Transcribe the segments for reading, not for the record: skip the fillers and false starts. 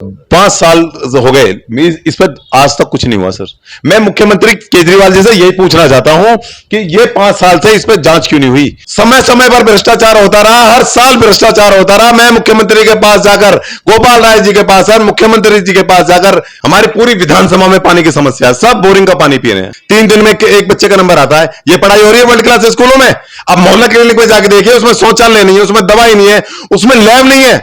5 साल हो गए, इस पर आज तक कुछ नहीं हुआ सर। मैं मुख्यमंत्री केजरीवाल जी से यही पूछना चाहता हूं कि ये 5 साल से इस पर जांच क्यों नहीं हुई। समय समय पर भ्रष्टाचार होता रहा, हर साल भ्रष्टाचार होता रहा। मैं मुख्यमंत्री के पास जाकर, गोपाल राय जी के पास, सर मुख्यमंत्री जी के पास जाकर, हमारी पूरी विधानसभा में पानी की समस्या है, सब बोरिंग का पानी पी रहे हैं। 3 दिन में एक बच्चे का नंबर आता है। ये पढ़ाई हो रही है वर्ल्ड क्लास स्कूलों में? अब मोहल्ला क्लिनिक में जाकर देखिए, उसमें शौचालय नहीं है, उसमें दवाई नहीं है, उसमें लैब नहीं है,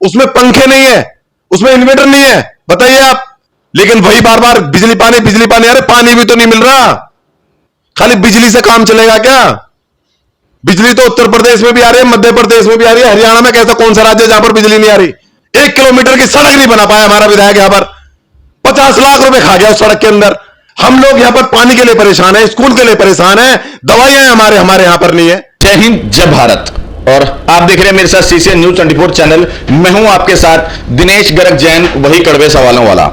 उसमें पंखे नहीं है, उसमें इन्वर्टर नहीं है, बताइए आप। लेकिन वही बार बार बिजली पानी, अरे पानी भी तो नहीं मिल रहा। खाली बिजली से काम चलेगा क्या? बिजली तो उत्तर प्रदेश में भी आ रही है, मध्य प्रदेश में भी आ रही है, हरियाणा में कैसा कौन सा राज्य जहां पर बिजली नहीं आ रही? 1 किलोमीटर की सड़क नहीं बना पाया हमारा विधायक। यहां पर 50 लाख रुपए खा गया उस सड़क के अंदर। हम लोग यहां पर पानी के लिए परेशान है, स्कूल के लिए परेशान है, दवाइयां हमारे यहां पर नहीं है। जय हिंद, जय भारत। और आप देख रहे हैं मेरे साथ सीसीएन न्यूज 24 चैनल। मैं हूं आपके साथ दिनेश गर्ग जैन, वही कड़वे सवालों वाला।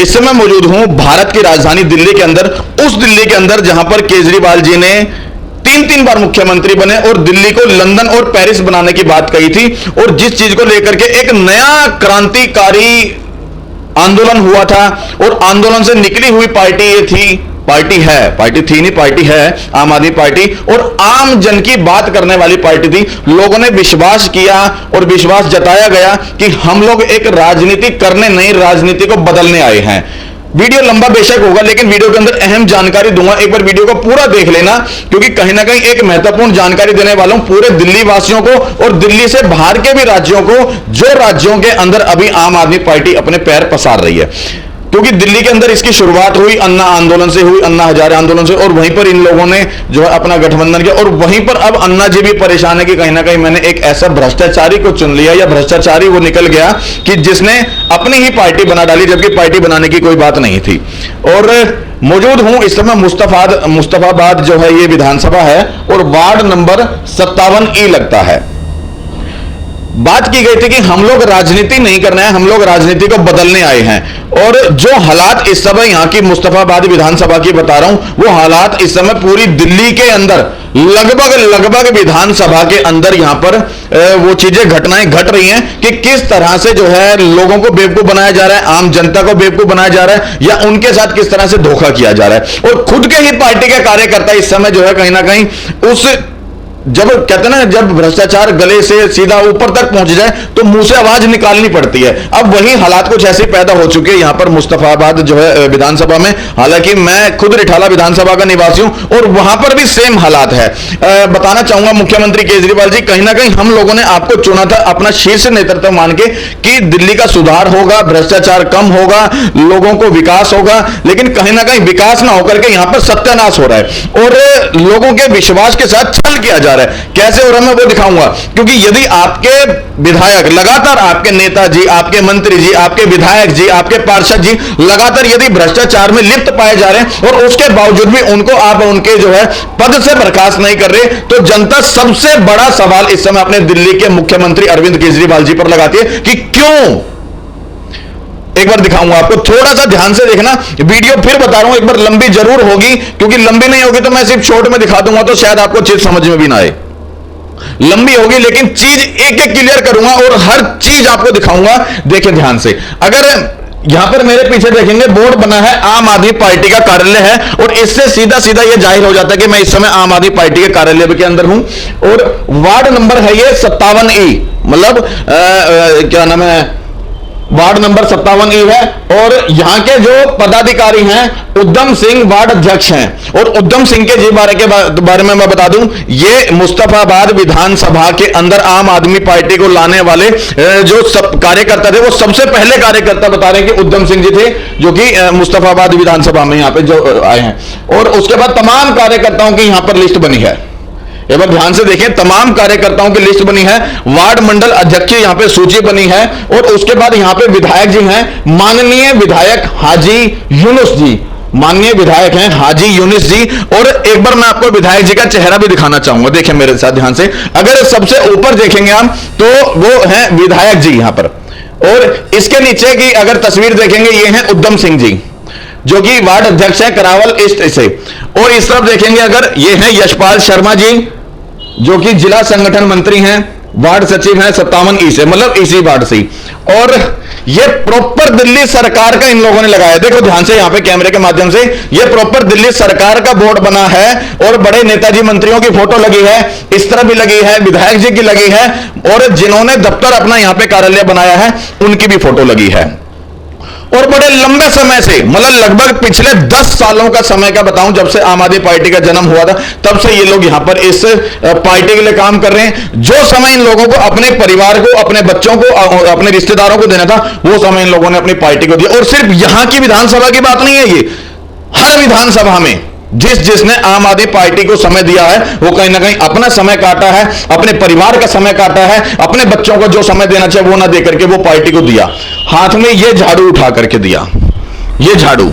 इस समय मौजूद हूं भारत की राजधानी दिल्ली के अंदर, उस दिल्ली के अंदर जहां पर केजरीवाल जी ने 3 बार मुख्यमंत्री बने और दिल्ली को लंदन और पेरिस बनाने की बात कही थी। और जिस चीज को लेकर के एक नया क्रांतिकारी आंदोलन हुआ था और आंदोलन से निकली हुई पार्टी ये थी, पार्टी थी नहीं, पार्टी है आम आदमी पार्टी, और आम जन की बात करने वाली पार्टी थी। लोगों ने विश्वास किया और विश्वास जताया गया कि हम लोग एक राजनीति करने नहीं, राजनीति को बदलने आए हैं। वीडियो लंबा बेशक होगा, लेकिन वीडियो के अंदर अहम जानकारी दूंगा। एक बार वीडियो को पूरा देख लेना, क्योंकि कहीं ना कहीं एक महत्वपूर्ण जानकारी देने वाला हूं पूरे दिल्ली वासियों को और दिल्ली से बाहर के भी राज्यों को, जो राज्यों के अंदर अभी आम आदमी पार्टी अपने पैर पसार रही है। क्योंकि दिल्ली के अंदर इसकी शुरुआत हुई अन्ना आंदोलन से, हुई अन्ना हजारे आंदोलन से, और वहीं पर इन लोगों ने जो है अपना गठबंधन किया। और वहीं पर अब अन्ना जी भी परेशान है कि कहीं ना कहीं मैंने एक ऐसा भ्रष्टाचारी को चुन लिया, या भ्रष्टाचारी वो निकल गया कि जिसने अपनी ही पार्टी बना डाली, जबकि पार्टी बनाने की कोई बात नहीं थी। और मौजूद हूं इस समय मुस्तफाबाद जो है ये विधानसभा है और वार्ड नंबर 57E लगता है। बात की गई थी कि हम लोग राजनीति नहीं करना है, हम लोग राजनीति को बदलने आए हैं। और जो हालात इस समय यहां की मुस्तफाबाद विधानसभा की बता रहा हूं, वो हालात इस समय पूरी दिल्ली के अंदर लगभग विधानसभा के अंदर यहां पर वो चीजें, घटनाएं घट रही हैं कि किस तरह से जो है लोगों को बेवकूफ बनाया जा रहा है, आम जनता को बेवकूफ बनाया जा रहा है, या उनके साथ किस तरह से धोखा किया जा रहा है। और खुद के ही पार्टी के कार्यकर्ता इस समय जो है कहीं ना कहीं उस, जब कहते ना, जब भ्रष्टाचार गले से सीधा ऊपर तक पहुंच जाए तो मुंह से आवाज निकालनी पड़ती है। अब वही हालात कुछ ऐसे पैदा हो चुके हैं यहां पर मुस्तफाबाद जो है विधानसभा में। हालांकि मैं खुद रिठाला विधानसभा का निवासी हूं और वहां पर भी सेम हालात है। बताना चाहूंगा मुख्यमंत्री केजरीवाल जी, कहीं ना कहीं हम लोगों ने आपको चुना था अपना शीर्ष नेतृत्व मान के कि दिल्ली का सुधार होगा, भ्रष्टाचार कम होगा, लोगों को विकास होगा। लेकिन कहीं ना कहीं विकास ना होकर के यहां पर सत्यानाश हो रहा है और लोगों के विश्वास के साथ छल किया जा रहा है। कैसे हो रहा है मैं वो दिखाऊंगा। क्योंकि यदि आपके विधायक लगातार, आपके नेताजी, आपके मंत्री जी, आपके विधायक जी, आपके पार्षद जी लगातार यदि भ्रष्टाचार में लिप्त पाए जा रहे हैं और उसके बावजूद भी उनको आप उनके जो है पद से बर्खास्त नहीं कर रहे, तो जनता सबसे बड़ा सवाल इस समय अपने दिल्ली के मुख्यमंत्री अरविंद केजरीवाल जी पर लगाती है कि क्यों। एक बार दिखाऊंगा आपको, थोड़ा सा ध्यान से देखना वीडियो। फिर बता रहा हूं, एक बार लंबी जरूर होगी, क्योंकि लंबी नहीं होगी तो मैं सिर्फ शॉर्ट में दिखा दूंगा तो शायद आपको चीज समझ में भी ना आए। लंबी होगी लेकिन चीज एक एक क्लियर करूंगा और हर चीज आपको दिखाऊंगा। देखिए ध्यान से, अगर यहां पर मेरे पीछे देखेंगे बोर्ड बना है, आम आदमी पार्टी का कार्यालय है, और इससे सीधा सीधा यह जाहिर हो जाता है कि मैं इस समय आम आदमी पार्टी के कार्यालय के अंदर हूं। और वार्ड नंबर है ये 57E, मतलब क्या नाम है, वार्ड नंबर 57E है। और यहां के जो पदाधिकारी हैं उद्यम सिंह वार्ड अध्यक्ष हैं। और उद्यम सिंह के जी बारे में मैं बता दूं, ये मुस्तफाबाद विधानसभा के अंदर आम आदमी पार्टी को लाने वाले जो सब कार्यकर्ता थे, वो सबसे पहले कार्यकर्ता बता रहे हैं कि उद्यम सिंह जी थे, जो कि मुस्तफाबाद विधानसभा में यहां पे जो आए हैं। और उसके बाद तमाम कार्यकर्ताओं की यहां पर लिस्ट बनी है। एक बार ध्यान से देखें, तमाम कार्यकर्ताओं की लिस्ट बनी है, वार्ड मंडल अध्यक्ष यहां पे सूची बनी है। और उसके बाद यहां पे विधायक जी हैं, माननीय विधायक हाजी यूनुस जी, माननीय विधायक हैं हाजी यूनुस जी। और एक बार मैं आपको विधायक जी का चेहरा भी दिखाना चाहूंगा, देखें मेरे साथ ध्यान से। अगर सबसे ऊपर देखेंगे हम तो वो हैं विधायक जी यहां पर, और इसके नीचे की अगर तस्वीर देखेंगे ये हैं उद्यम सिंह जी, जो कि वार्ड अध्यक्ष है करावल ईस्ट से। और इस तरफ देखेंगे अगर, ये हैं यशपाल शर्मा जी, जो कि जिला संगठन मंत्री हैं। वार्ड सचिव हैं 57 से, मतलब इसी वार्ड से। और ये प्रॉपर दिल्ली सरकार का इन लोगों ने लगाया, देखो ध्यान से यहां पे कैमरे के माध्यम से, ये प्रॉपर दिल्ली सरकार का बोर्ड बना है और बड़े नेताजी मंत्रियों की फोटो लगी है, इस तरह भी लगी है, विधायक जी की लगी है, और जिन्होंने दफ्तर अपना यहां पे कार्यालय बनाया है उनकी भी फोटो लगी है। और बड़े लंबे समय से, मतलब लगभग पिछले 10 सालों का समय का बताऊं, जब से आम आदमी पार्टी का जन्म हुआ था तब से ये लोग यहां पर इस पार्टी के लिए काम कर रहे हैं। जो समय इन लोगों को अपने परिवार को, अपने बच्चों को, अपने रिश्तेदारों को देना था, वो समय इन लोगों ने अपनी पार्टी को दिया। और सिर्फ यहां की विधानसभा की बात नहीं है ये, हर विधानसभा में जिसने आम आदमी पार्टी को समय दिया है वो कहीं ना कहीं अपना समय काटा है, अपने परिवार का समय काटा है, अपने बच्चों को जो समय देना चाहिए वो ना दे करके वो पार्टी को दिया। हाथ में ये झाड़ू उठा करके दिया, ये झाड़ू,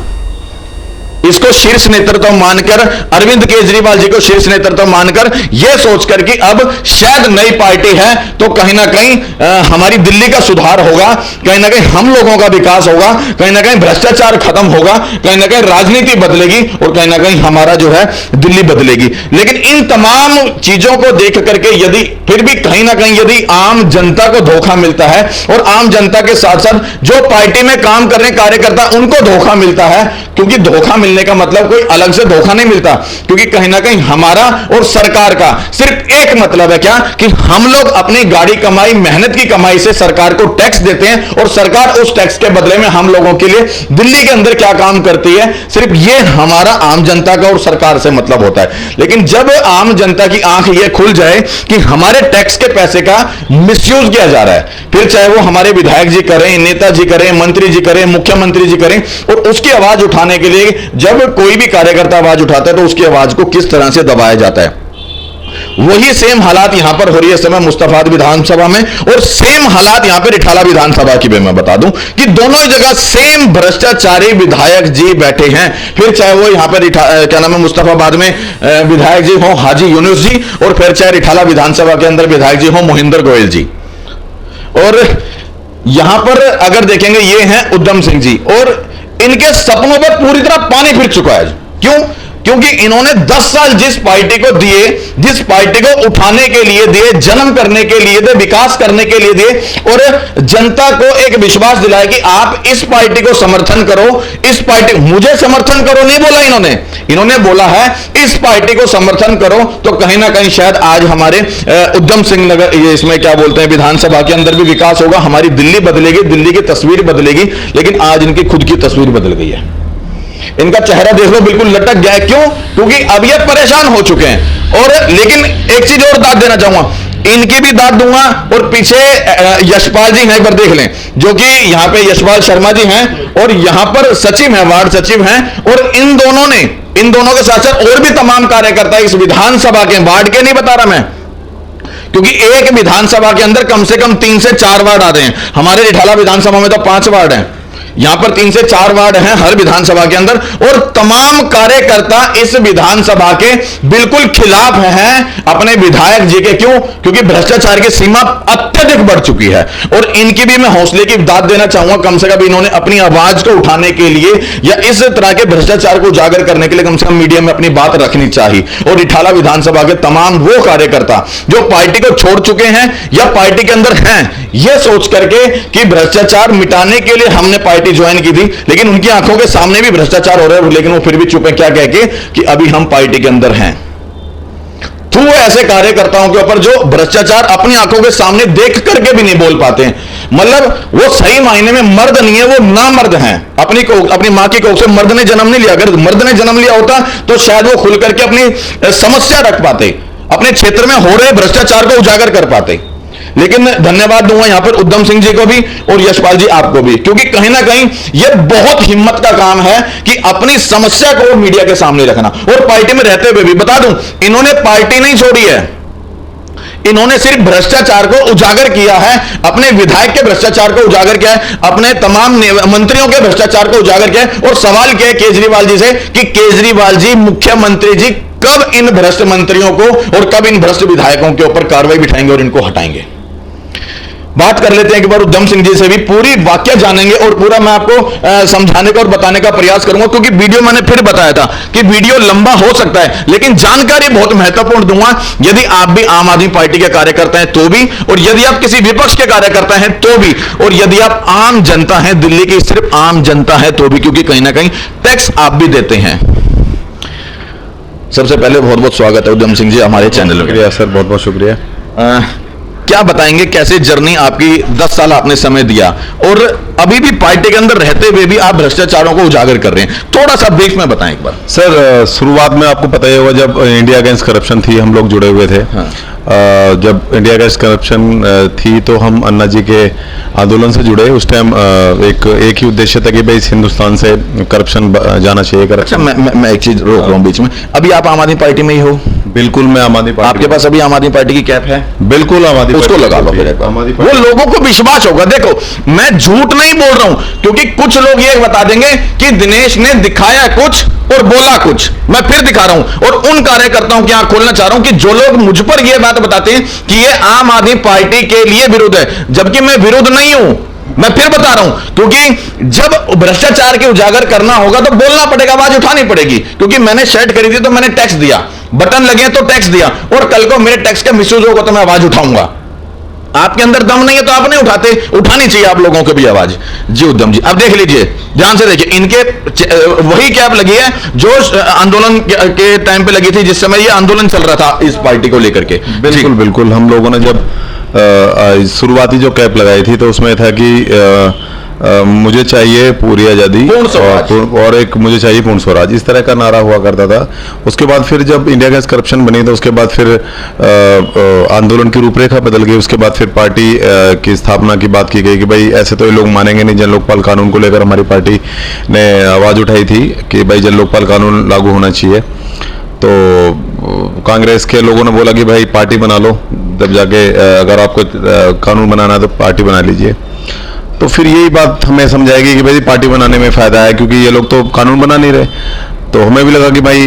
इसको शीर्ष नेतृत्व मानकर, अरविंद केजरीवाल जी को शीर्ष नेतृत्व मानकर, यह सोचकर कि अब शायद नई पार्टी है तो कहीं ना कहीं हमारी दिल्ली का सुधार होगा, कहीं ना कहीं हम लोगों का विकास होगा, कहीं ना कहीं भ्रष्टाचार खत्म होगा, कहीं ना कहीं राजनीति बदलेगी और कहीं ना कहीं हमारा जो है दिल्ली बदलेगी। लेकिन इन तमाम चीजों को देख करके यदि फिर भी कहीं ना कहीं यदि आम जनता को धोखा मिलता है और आम जनता के साथ साथ जो पार्टी में काम कर रहे कार्यकर्ता उनको धोखा मिलता है, क्योंकि धोखा मिलने का मतलब कोई अलग से धोखा नहीं मिलता, क्योंकि कहीं ना कहीं हमारा और सरकार का सिर्फ एक मतलब है, क्या कि हम लोग अपनी गाड़ी कमाई, मेहनत की कमाई से सरकार को टैक्स देते हैं और सरकार उस टैक्स के बदले में हम लोगों के लिए दिल्ली के अंदर क्या काम करती है, सिर्फ ये हमारा आम जनता का और सरकार से मतलब होता है। लेकिन जब आम जनता की आंख ये खुल जाए कि हमारे टैक्स के पैसे का मिसयूज किया जा रहा है, फिर चाहे वो हमारे विधायक जी करें, नेताजी करें, मंत्री जी करें, मुख्यमंत्री जी करें, और उसकी आवाज उठाने के लिए जब कोई भी कार्यकर्ता आवाज उठाता है तो उसकी आवाज को किस तरह से दबाया जाता है, वही सेम हालात यहां पर हो रही है इस समय मुस्तफाबाद विधानसभा में, और सेम हालात यहां पर रिठाला विधानसभा की भी मैं बता दूं कि दोनों जगह सेम भ्रष्टाचारी विधायक जी बैठे हैं। फिर चाहे वो यहां पर क्या नाम है मुस्तफाबाद में विधायक जी हो हाजी यूनुस जी, और फिर चाहे रिठाला विधानसभा के अंदर विधायक जी हो मोहिंदर गोयल जी। और यहां पर अगर देखेंगे ये हैं उद्यम सिंह जी, और इनके सपनों पर पूरी तरह पानी फिर चुका है। क्यों? क्योंकि इन्होंने 10 साल जिस पार्टी को दिए, जिस पार्टी को उठाने के लिए दिए, जन्म करने के लिए दिए, विकास करने के लिए दिए, और जनता को एक विश्वास दिलाया कि आप इस पार्टी को समर्थन करो, इस पार्टी मुझे समर्थन करो नहीं बोला इन्होंने बोला है इस पार्टी को समर्थन करो, तो कहीं ना कहीं शायद आज हमारे उद्यम सिंह नगर, ये इसमें क्या बोलते हैं, विधानसभा के अंदर भी विकास होगा, हमारी दिल्ली बदलेगी, दिल्ली की तस्वीर बदलेगी। लेकिन आज इनकी खुद की तस्वीर बदल गई है, इनका चेहरा देख लो बिल्कुल लटक गया है। क्यों? क्योंकि अब ये परेशान हो चुके हैं। और लेकिन एक चीज और दाद देना चाहूंगा, इनकी भी दाद दूंगा, और पीछे यशपाल जी हैं, एक बार देख लें, जो कि यहां पे यशपाल शर्मा जी हैं और यहां पर सचिव हैं, वार्ड सचिव हैं, और इन दोनों के साथ साथ और भी तमाम कार्यकर्ता इस विधानसभा के, वार्ड के नहीं बता रहा मैं, क्योंकि एक विधानसभा के अंदर कम से कम 3 से 4 वार्ड आते हैं। हमारे रिठाला विधानसभा में तो 5 वार्ड हैं, यहां पर 3 से 4 वार्ड हैं हर विधानसभा के अंदर, और तमाम कार्यकर्ता इस विधानसभा के बिल्कुल खिलाफ हैं अपने विधायक जी के। क्यों? क्योंकि भ्रष्टाचार की सीमा अत्यधिक बढ़ चुकी है। और इनकी भी मैं हौसले की दाद देना चाहूंगा, कम से कम इन्होंने अपनी आवाज को उठाने के लिए या इस तरह के भ्रष्टाचार को उजागर करने के लिए कम से कम मीडिया में अपनी बात रखनी चाहिए। और रिठाला विधानसभा के तमाम वो कार्यकर्ता जो पार्टी को छोड़ चुके हैं या पार्टी के अंदर हैं, यह सोच करके कि भ्रष्टाचार मिटाने के लिए हमने पार्टी ज्वाइन की थी, लेकिन उनकी आंखों के सामने भी भ्रष्टाचार हो रहा है, लेकिन वो फिर भी चुप है, क्या कह के कि अभी हम पार्टी के अंदर हैं। तो ऐसे कार्यकर्ताओं के ऊपर जो भ्रष्टाचार अपनी आंखों के सामने देख करके भी नहीं बोल पाते हैं, मतलब वो सही मायने में मर्द नहीं है, वो ना मर्द हैं। अपनी मां की कोख से मर्द ने जन्म नहीं लिया, अगर मर्द ने जन्म लिया होता तो शायद वो खुल करके अपनी समस्या रख पाते, अपने क्षेत्र में हो रहे भ्रष्टाचार को उजागर कर पाते। लेकिन धन्यवाद दूंगा यहां पर उद्यम सिंह जी को भी और यशपाल जी आपको भी, क्योंकि कहीं ना कहीं यह बहुत हिम्मत का काम है कि अपनी समस्या को मीडिया के सामने रखना। और पार्टी में रहते हुए भी बता दूं, इन्होंने पार्टी नहीं छोड़ी है, इन्होंने सिर्फ भ्रष्टाचार को उजागर किया है, अपने विधायक के भ्रष्टाचार को उजागर किया है, अपने तमाम मंत्रियों के भ्रष्टाचार को उजागर किया है, और सवाल किया है केजरीवाल जी से कि केजरीवाल जी, मुख्यमंत्री जी कब इन भ्रष्ट मंत्रियों को और कब इन भ्रष्ट विधायकों के ऊपर कार्रवाई बिठाएंगे और इनको हटाएंगे। बात कर लेते हैं एक बार उद्यम सिंह जी से भी, पूरी वाक्य जानेंगे और पूरा मैं आपको समझाने का और बताने का प्रयास करूंगा, क्योंकि वीडियो मैंने फिर बताया था कि वीडियो लंबा हो सकता है लेकिन जानकारी बहुत महत्वपूर्ण दूंगा। यदि आप भी आम आदमी पार्टी के कार्यकर्ता हैं तो भी, और यदि आप किसी विपक्ष के कार्यकर्ता हैं तो भी, और यदि आप आम जनता हैं, दिल्ली की सिर्फ आम जनता है तो भी, क्योंकि कहीं ना कहीं टैक्स आप भी देते हैं। सबसे पहले बहुत बहुत स्वागत है उद्यम सिंह जी हमारे चैनल में। शुक्रिया सर, बहुत बहुत शुक्रिया। क्या बताएंगे कैसे जर्नी आपकी, 10 साल आपने समय दिया और अभी भी पार्टी के अंदर रहते हुए भी आप भ्रष्टाचारों को उजागर कर रहे हैं, थोड़ा सा ब्रीफ में बताएं एक बार। सर शुरुआत में आपको पता ही होगा जब इंडिया अगेंस्ट करप्शन थी हम लोग जुड़े हुए थे। हाँ। जब इंडिया अगेंस्ट करप्शन थी तो हम अन्ना जी के आंदोलन से जुड़े। उस टाइम एक ही उद्देश्य था कि भाई इस हिंदुस्तान से करप्शन जाना चाहिए। अच्छा, मैं एक चीज रोक रहा हूं बीच में, अभी आप आम आदमी पार्टी में ही हो? बिल्कुल, मैं आम आदमी पार्टी। आपके पास अभी आम आदमी पार्टी की कैप है? बिल्कुल, आम आदमी उसको लगा लो फिर, वो लोगों को विश्वास होगा। देखो मैं झूठ नहीं बोल रहा हूं, क्योंकि कुछ लोग ये बता देंगे कि दिनेश ने दिखाया कुछ और बोला कुछ। मैं फिर दिखा रहा हूं और उन कार्यकर्ताओं की आंख खोलना चाह रहा हूं कि जो लोग मुझ पर यह बात बताते हैं कि ये आम आदमी पार्टी के लिए विरुद्ध है, जबकि मैं विरुद्ध नहीं हूं। मैं फिर बता रहा हूं, क्योंकि जब भ्रष्टाचार के उजागर करना होगा तो बोलना पड़ेगा, आवाज उठानी पड़ेगी। क्योंकि मैंने शर्ट खरीदी तो मैंने टैक्स दिया, बटन लगे तो टैक्स दिया, और कल को मेरे टैक्स का मिसयूज होगा तो मैं आवाज उठाऊंगा। आपके अंदर दम नहीं है तो आप नहीं उठाते, उठानी चाहिए आप लोगों को भी आवाज। जी उद्यम जी, अब देख लीजिए, ध्यान से देखिए, इनके वही कैप लगी है जो आंदोलन के टाइम पे लगी थी, जिस समय ये आंदोलन चल रहा था इस पार्टी को लेकर के। बिल्कुल बिल्कुल, हम लोगों ने जब शुरुआती जो कैप लगाई थी तो उसमें था कि मुझे चाहिए पूरी आजादी और एक मुझे चाहिए पूर्ण स्वराज, इस तरह का नारा हुआ करता था। उसके बाद फिर जब इंडिया अगेंस्ट करप्शन बनी तो उसके बाद फिर आंदोलन की रूपरेखा बदल गई। उसके बाद फिर पार्टी की स्थापना की बात की गई कि भाई ऐसे तो ये लोग मानेंगे नहीं। जन लोकपाल कानून को लेकर हमारी पार्टी ने आवाज उठाई थी कि भाई जन लोकपाल कानून लागू होना चाहिए। तो कांग्रेस के लोगों ने बोला कि भाई पार्टी बना लो, तब जाके अगर आपको कानून बनाना है तो पार्टी बना लीजिए। तो फिर यही बात हमें समझाएगी कि भाई पार्टी बनाने में फायदा है, क्योंकि ये लोग तो कानून बना नहीं रहे। तो हमें भी लगा कि भाई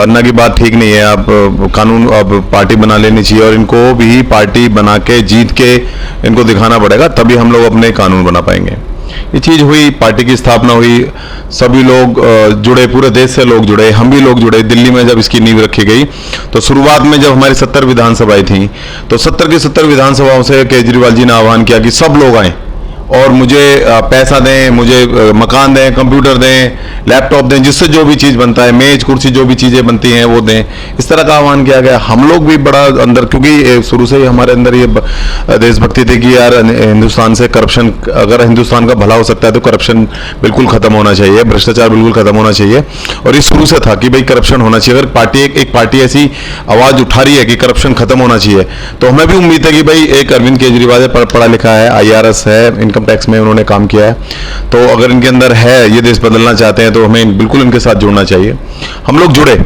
अन्ना की बात ठीक नहीं है, आप कानून अब पार्टी बना लेनी चाहिए और इनको भी पार्टी बना के जीत के इनको दिखाना पड़ेगा, तभी हम लोग अपने कानून बना पाएंगे। ये चीज हुई, पार्टी की स्थापना हुई, सभी लोग जुड़े, पूरे देश से लोग जुड़े, हम भी लोग जुड़े। दिल्ली में जब इसकी नींव रखी गई तो शुरुआत में जब हमारी 70 विधानसभाएं थी तो 70 की 70 विधानसभाओं से केजरीवाल जी ने आह्वान किया कि सब लोग आए और मुझे पैसा दें, मुझे मकान दें, कंप्यूटर दें, लैपटॉप दें, जिससे जो भी चीज़ बनता है, मेज कुर्सी जो भी चीज़ें बनती हैं वो दें। इस तरह का आह्वान किया गया। हम लोग भी बड़ा अंदर, क्योंकि शुरू से ही हमारे अंदर ये देशभक्ति थी कि यार हिंदुस्तान से करप्शन, अगर हिंदुस्तान का भला हो सकता है तो करप्शन बिल्कुल खत्म होना चाहिए, भ्रष्टाचार बिल्कुल खत्म होना चाहिए। और ये शुरू से था कि भाई करप्शन होना चाहिए। अगर पार्टी एक पार्टी ऐसी आवाज़ उठा रही है कि करप्शन खत्म होना चाहिए, तो हमें भी उम्मीद है कि भाई एक अरविंद केजरीवाल पढ़ा लिखा है, IRS है, इनकम टैक्स में उन्होंने काम किया है, तो अगर इनके अंदर है, ये देश बदलना चाहते हैं तो हमें बिल्कुल इनके साथ जुड़ना चाहिए। हम लोग जुड़े।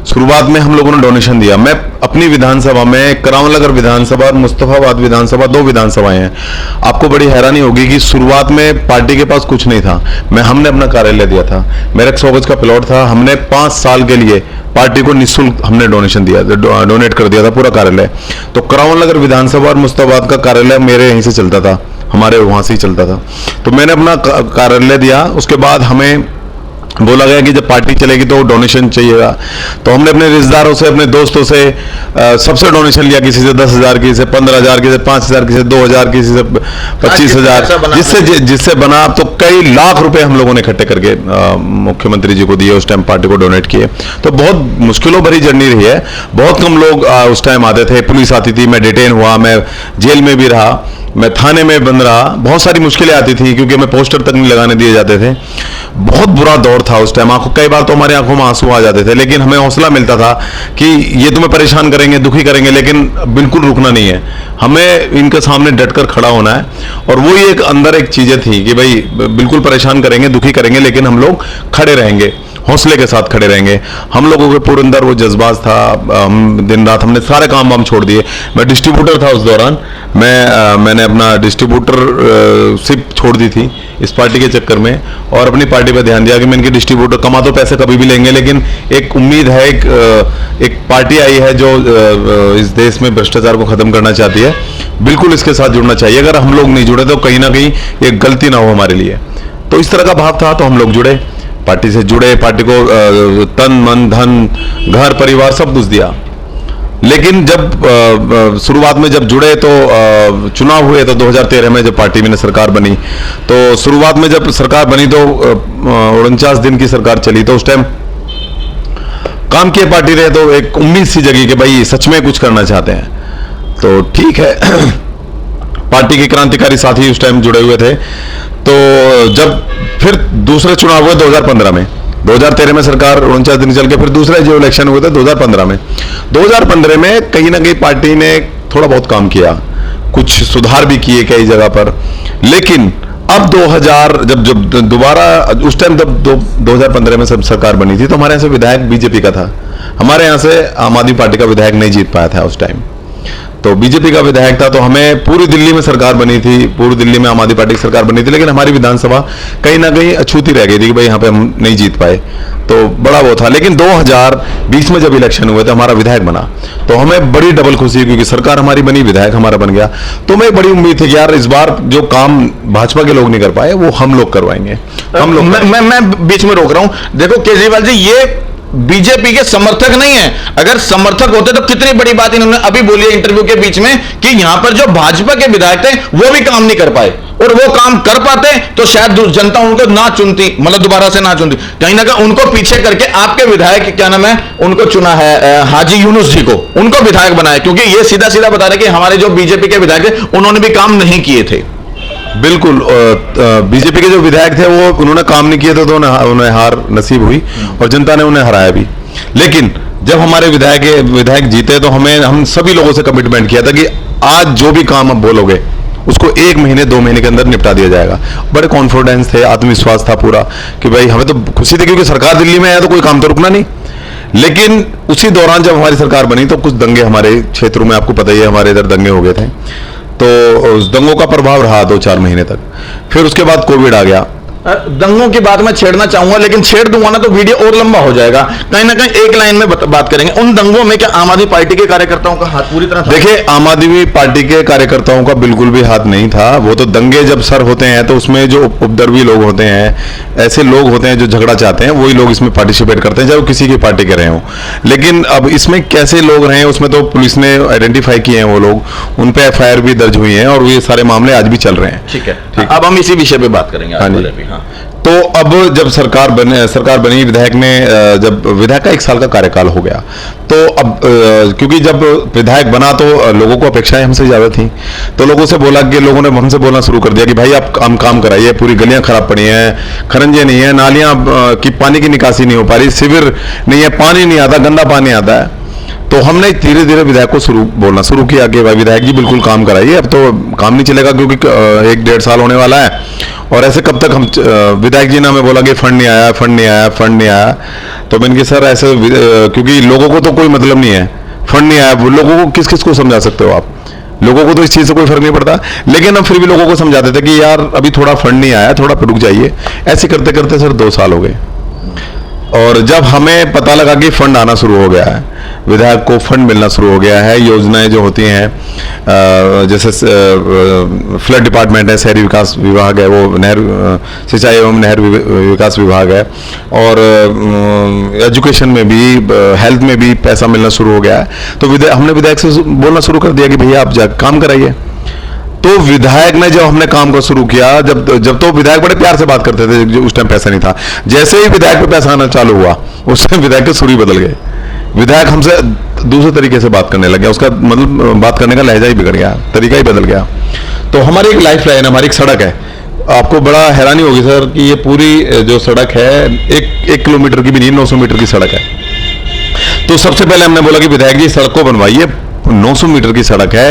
शुरुआत में हम लोगों ने डोनेशन दिया। मैं अपनी विधानसभा में, करावनगर विधानसभा और मुस्तफाबाद विधानसभा, 2 विधानसभाएं हैं। आपको बड़ी हैरानी होगी कि शुरुआत में पार्टी के पास कुछ नहीं था, हमने अपना कार्यालय दिया था। मेरा 100 गज का प्लॉट था, हमने 5 साल के लिए पार्टी को निःशुल्क हमने डोनेशन दिया, डोनेट कर दिया था पूरा कार्यालय। तो करावनगर विधानसभा और मुस्तफाबाद का कार्यालय मेरे यहीं से चलता था, हमारे वहां से ही चलता था। तो मैंने अपना कार्यालय दिया। उसके बाद हमें बोला गया कि जब पार्टी चलेगी तो डोनेशन चाहिएगा, तो हमने अपने रिश्तेदारों से, अपने दोस्तों से सबसे डोनेशन लिया। किसी से 10,000, किसी से 15,000, किसी से 5,000, किसी से 2,000, किसी से 25,000, जिससे बना तो कई लाख रुपए हम लोगों ने इकट्ठे करके मुख्यमंत्री जी को दिए, उस टाइम पार्टी को डोनेट किए। तो बहुत मुश्किलों भरी जर्नी रही है। बहुत कम लोग उस टाइम आते थे, पुलिस आती थी, मैं डिटेन हुआ, मैं जेल में भी रहा, मैं थाने में बंद रहा, बहुत सारी मुश्किलें आती थी क्योंकि हमें पोस्टर तक नहीं लगाने दिए जाते थे। बहुत बुरा दौर था उस टाइम। कई बार तो हमारी आंखों में आंसू आ जाते थे, लेकिन हमें हौसला मिलता था कि ये तुम्हें परेशान करेंगे, दुखी करेंगे, लेकिन बिल्कुल रुकना नहीं है, हमें इनके सामने डटकर खड़ा होना है। और वो ही एक अंदर एक चीजें थी कि भाई बिल्कुल परेशान करेंगे, दुखी करेंगे, लेकिन हम लोग खड़े रहेंगे, हौसले के साथ खड़े रहेंगे। हम लोगों के पूरे अंदर वो जज्बात था। हम दिन रात हमने सारे काम वाम छोड़ दिए। मैं डिस्ट्रीब्यूटर था उस दौरान, मैंने अपना डिस्ट्रीब्यूटरशिप छोड़ दी थी इस पार्टी के चक्कर में, और अपनी पार्टी पर ध्यान दिया कि मैं इनके डिस्ट्रीब्यूटर, कमा तो पैसे कभी भी लेंगे, लेकिन एक उम्मीद है, एक पार्टी आई है जो इस देश में भ्रष्टाचार को खत्म करना चाहती है, बिल्कुल इसके साथ जुड़ना चाहिए। अगर हम लोग नहीं जुड़े तो कहीं ना कहीं ये गलती ना हो हमारे लिए। तो इस तरह का भाव था, तो हम लोग जुड़े, पार्टी से जुड़े, पार्टी को तन मन धन घर परिवार सब कुछ दिया। लेकिन जब शुरुआत में जब जुड़े तो चुनाव हुए तो 2013 में जब पार्टी में सरकार बनी, तो शुरुआत में जब सरकार बनी तो 49 दिन की सरकार चली, तो उस टाइम काम किए पार्टी रहे, तो एक उम्मीद सी जगी कि भाई सच में कुछ करना चाहते हैं। तो ठीक है पार्टी के क्रांतिकारी साथी उस टाइम जुड़े हुए थे। तो जब फिर दूसरे चुनाव हुए 2015 में, 2013 में सरकार 49 दिन चल के फिर दूसरे जो इलेक्शन हुए थे 2015 में, 2015 में कहीं ना कहीं पार्टी ने थोड़ा बहुत काम किया, कुछ सुधार भी किए कई जगह पर। लेकिन अब 2000 जब दोबारा उस टाइम जब 2015 में सब सरकार बनी थी, तो हमारे यहाँ से विधायक बीजेपी का था, हमारे यहाँ से आम आदमी पार्टी का विधायक नहीं जीत पाया था उस टाइम, तो बीजेपी का विधायक था। तो हमें पूरी दिल्ली में सरकार बनी थी, पूरी दिल्ली में आम आदमी पार्टी की सरकार बनी थी, लेकिन हमारी विधानसभा कहीं ना कहीं अछूती रह गई थी कि भाई यहाँ पे हम नहीं जीत पाए, तो बड़ा वो था। लेकिन 2020 में जब इलेक्शन हुए तो हमारा विधायक बना, तो हमें बड़ी डबल खुशी, क्योंकि सरकार हमारी बनी, विधायक हमारा बन गया। तो मैं बड़ी उम्मीद थी कि यार इस बार जो काम भाजपा के लोग नहीं कर पाए वो हम लोग करवाएंगे। हम लोग मैं बीच में रोक रहा हूं। देखो केजरीवाल जी, ये बीजेपी के समर्थक नहीं है। अगर समर्थक होते तो कितनी बड़ी बात इन्होंने अभी बोली है इंटरव्यू के बीच में कि यहां पर जो भाजपा के विधायक थे वो भी काम नहीं कर पाए, और वो काम कर पाते तो शायद जनता उनको ना चुनती, मतलब दोबारा से ना चुनती। कहीं ना कहीं उनको पीछे करके आपके विधायक क्या नाम है, उनको चुना है हाजी यूनुस जी को, उनको विधायक बनाया, क्योंकि ये सीधा सीधा बता रहे कि हमारे जो बीजेपी के विधायक थे उन्होंने भी काम नहीं किए थे। बिल्कुल, बीजेपी के जो विधायक थे वो उन्होंने काम नहीं किए थे, तो उन्हें हार नसीब हुई और जनता ने उन्हें हराया भी। लेकिन जब हमारे विधायक जीते तो हम सभी लोगों से कमिटमेंट किया था कि आज जो भी काम आप बोलोगे उसको 1 महीने 2 महीने के अंदर निपटा दिया जाएगा। बड़े कॉन्फिडेंस थे, आत्मविश्वास था पूरा कि भाई हमें तो खुशी थी, क्योंकि सरकार दिल्ली में है तो कोई काम तो रुकना नहीं। लेकिन उसी दौरान जब हमारी सरकार बनी तो कुछ दंगे हमारे क्षेत्रों में, आपको पता ही है, हमारे इधर दंगे हो गए थे, तो उस दंगों का प्रभाव रहा 2-4 महीने तक। फिर उसके बाद कोविड आ गया। दंगों की बात मैं छेड़ना चाहूंगा, लेकिन छेड़ दूंगा ना तो वीडियो और लंबा हो जाएगा। कहीं ना कहीं एक लाइन में बात करेंगे। उन दंगों में क्या आम आदमी पार्टी के कार्यकर्ताओं का हाथ पूरी तरह था? देखिए, आम आदमी पार्टी के कार्यकर्ताओं का बिल्कुल भी हाथ नहीं था। वो तो दंगे जब सर होते हैं तो उसमें जो उपद्रवी लोग होते हैं, ऐसे लोग होते हैं जो झगड़ा चाहते हैं, वही लोग इसमें पार्टिसिपेट करते हैं, चाहे वो किसी की पार्टी के रहे हों। लेकिन अब इसमें कैसे लोग रहे, उसमें तो पुलिस ने आइडेंटिफाई किए हैं वो लोग, उन पर FIR भी दर्ज हुई है और ये सारे मामले आज भी चल रहे हैं। ठीक है, अब हम इसी विषय पे बात करेंगे। हाँ। तो अब जब सरकार बनी, विधायक ने जब विधायक का 1 साल का कार्यकाल हो गया, तो अब क्योंकि जब विधायक बना तो लोगों को अपेक्षाएं हमसे ज्यादा थी, तो लोगों ने हमसे बोलना शुरू कर दिया कि भाई आप काम कराइए, पूरी गलियां खराब पड़ी हैं, खरंजे नहीं है, नालियां की पानी की निकासी नहीं हो पा रही, सीवर नहीं है, पानी नहीं आता, गंदा पानी आता है। तो हमने धीरे धीरे विधायक को बोलना शुरू किया कि भाई विधायक जी बिल्कुल काम कराइए, अब तो काम नहीं चलेगा, क्योंकि 1-1.5 साल होने वाला है और ऐसे कब तक हम। विधायक जी ने हमें बोला कि फंड नहीं आया। तो मैंने कहा सर ऐसे, क्योंकि लोगों को तो कोई मतलब नहीं है, फंड नहीं आया, लोगों को किस को समझा सकते हो आप, लोगों को तो इस चीज से कोई फर्क नहीं पड़ता। लेकिन हम फिर भी लोगों को समझाते थे कि यार अभी थोड़ा फंड नहीं आया, थोड़ा रुक जाइए। ऐसे करते करते सर 2 साल हो गए, और जब हमें पता लगा कि फंड आना शुरू हो गया है, विधायक को फंड मिलना शुरू हो गया है, योजनाएं जो होती हैं, जैसे फ्लड डिपार्टमेंट है, शहरी विकास विभाग है, वो सिंचाई एवं नहर विकास विभाग है, और एजुकेशन में भी, हेल्थ में भी पैसा मिलना शुरू हो गया है, तो हमने विधायक से बोलना शुरू कर दिया कि भैया आप जा काम कराइए। तो विधायक ने जब हमने काम को शुरू किया, जब तो विधायक बड़े प्यार से बात करते थे, जो उस टाइम पैसा नहीं था, जैसे ही विधायक पे पैसा आना चालू हुआ उससे विधायक के सुर ही बदल गए। विधायक हमसे दूसरे तरीके से बात करने लग गया, उसका मतलब बात करने का लहजा ही बिगड़ गया, तरीका ही बदल गया। तो हमारी एक लाइफ लाइन, हमारी एक सड़क है, आपको बड़ा हैरानी होगी सर कि ये पूरी जो सड़क है 1 किलोमीटर की भी नहीं, 900 मीटर की सड़क है। तो सबसे पहले हमने बोला कि विधायक जी सड़क को बनवाइए, 900 मीटर की सड़क है,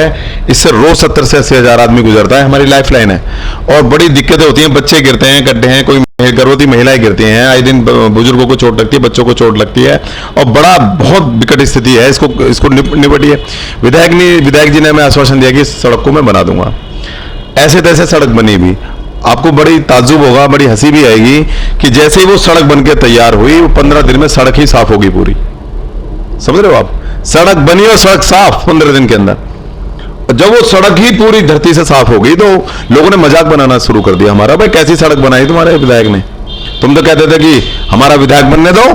इससे रोज 70 से 80 हजार आदमी गुजरता है, हमारी लाइफ लाइन है, और बड़ी दिक्कतें होती हैं, बच्चे गिरते हैं, गड्ढे हैं, कोई गर्भवती महिलाएं गिरती हैं, आए दिन बुजुर्गों को चोट लगती है, बच्चों को चोट लगती है, और बहुत विकट स्थिति है, इसको निपटिए। विधायक जी ने हमें आश्वासन दिया कि इस सड़क को मैं बना दूंगा। ऐसे तैसे सड़क बनी भी। आपको बड़ी ताज्जुब होगा, बड़ी हंसी भी आएगी कि जैसे ही वो सड़क बनके तैयार हुई, 15 दिन में सड़क ही साफ होगी पूरी। समझ रहे हो आप, सड़क बनी और सड़क साफ 15 दिन के अंदर। जब वो सड़क ही पूरी धरती से साफ हो गई तो लोगों ने मजाक बनाना शुरू कर दिया हमारा, भाई कैसी सड़क बनाई तुम्हारे विधायक ने। तुम तो कहते थे कि हमारा विधायक बनने दो,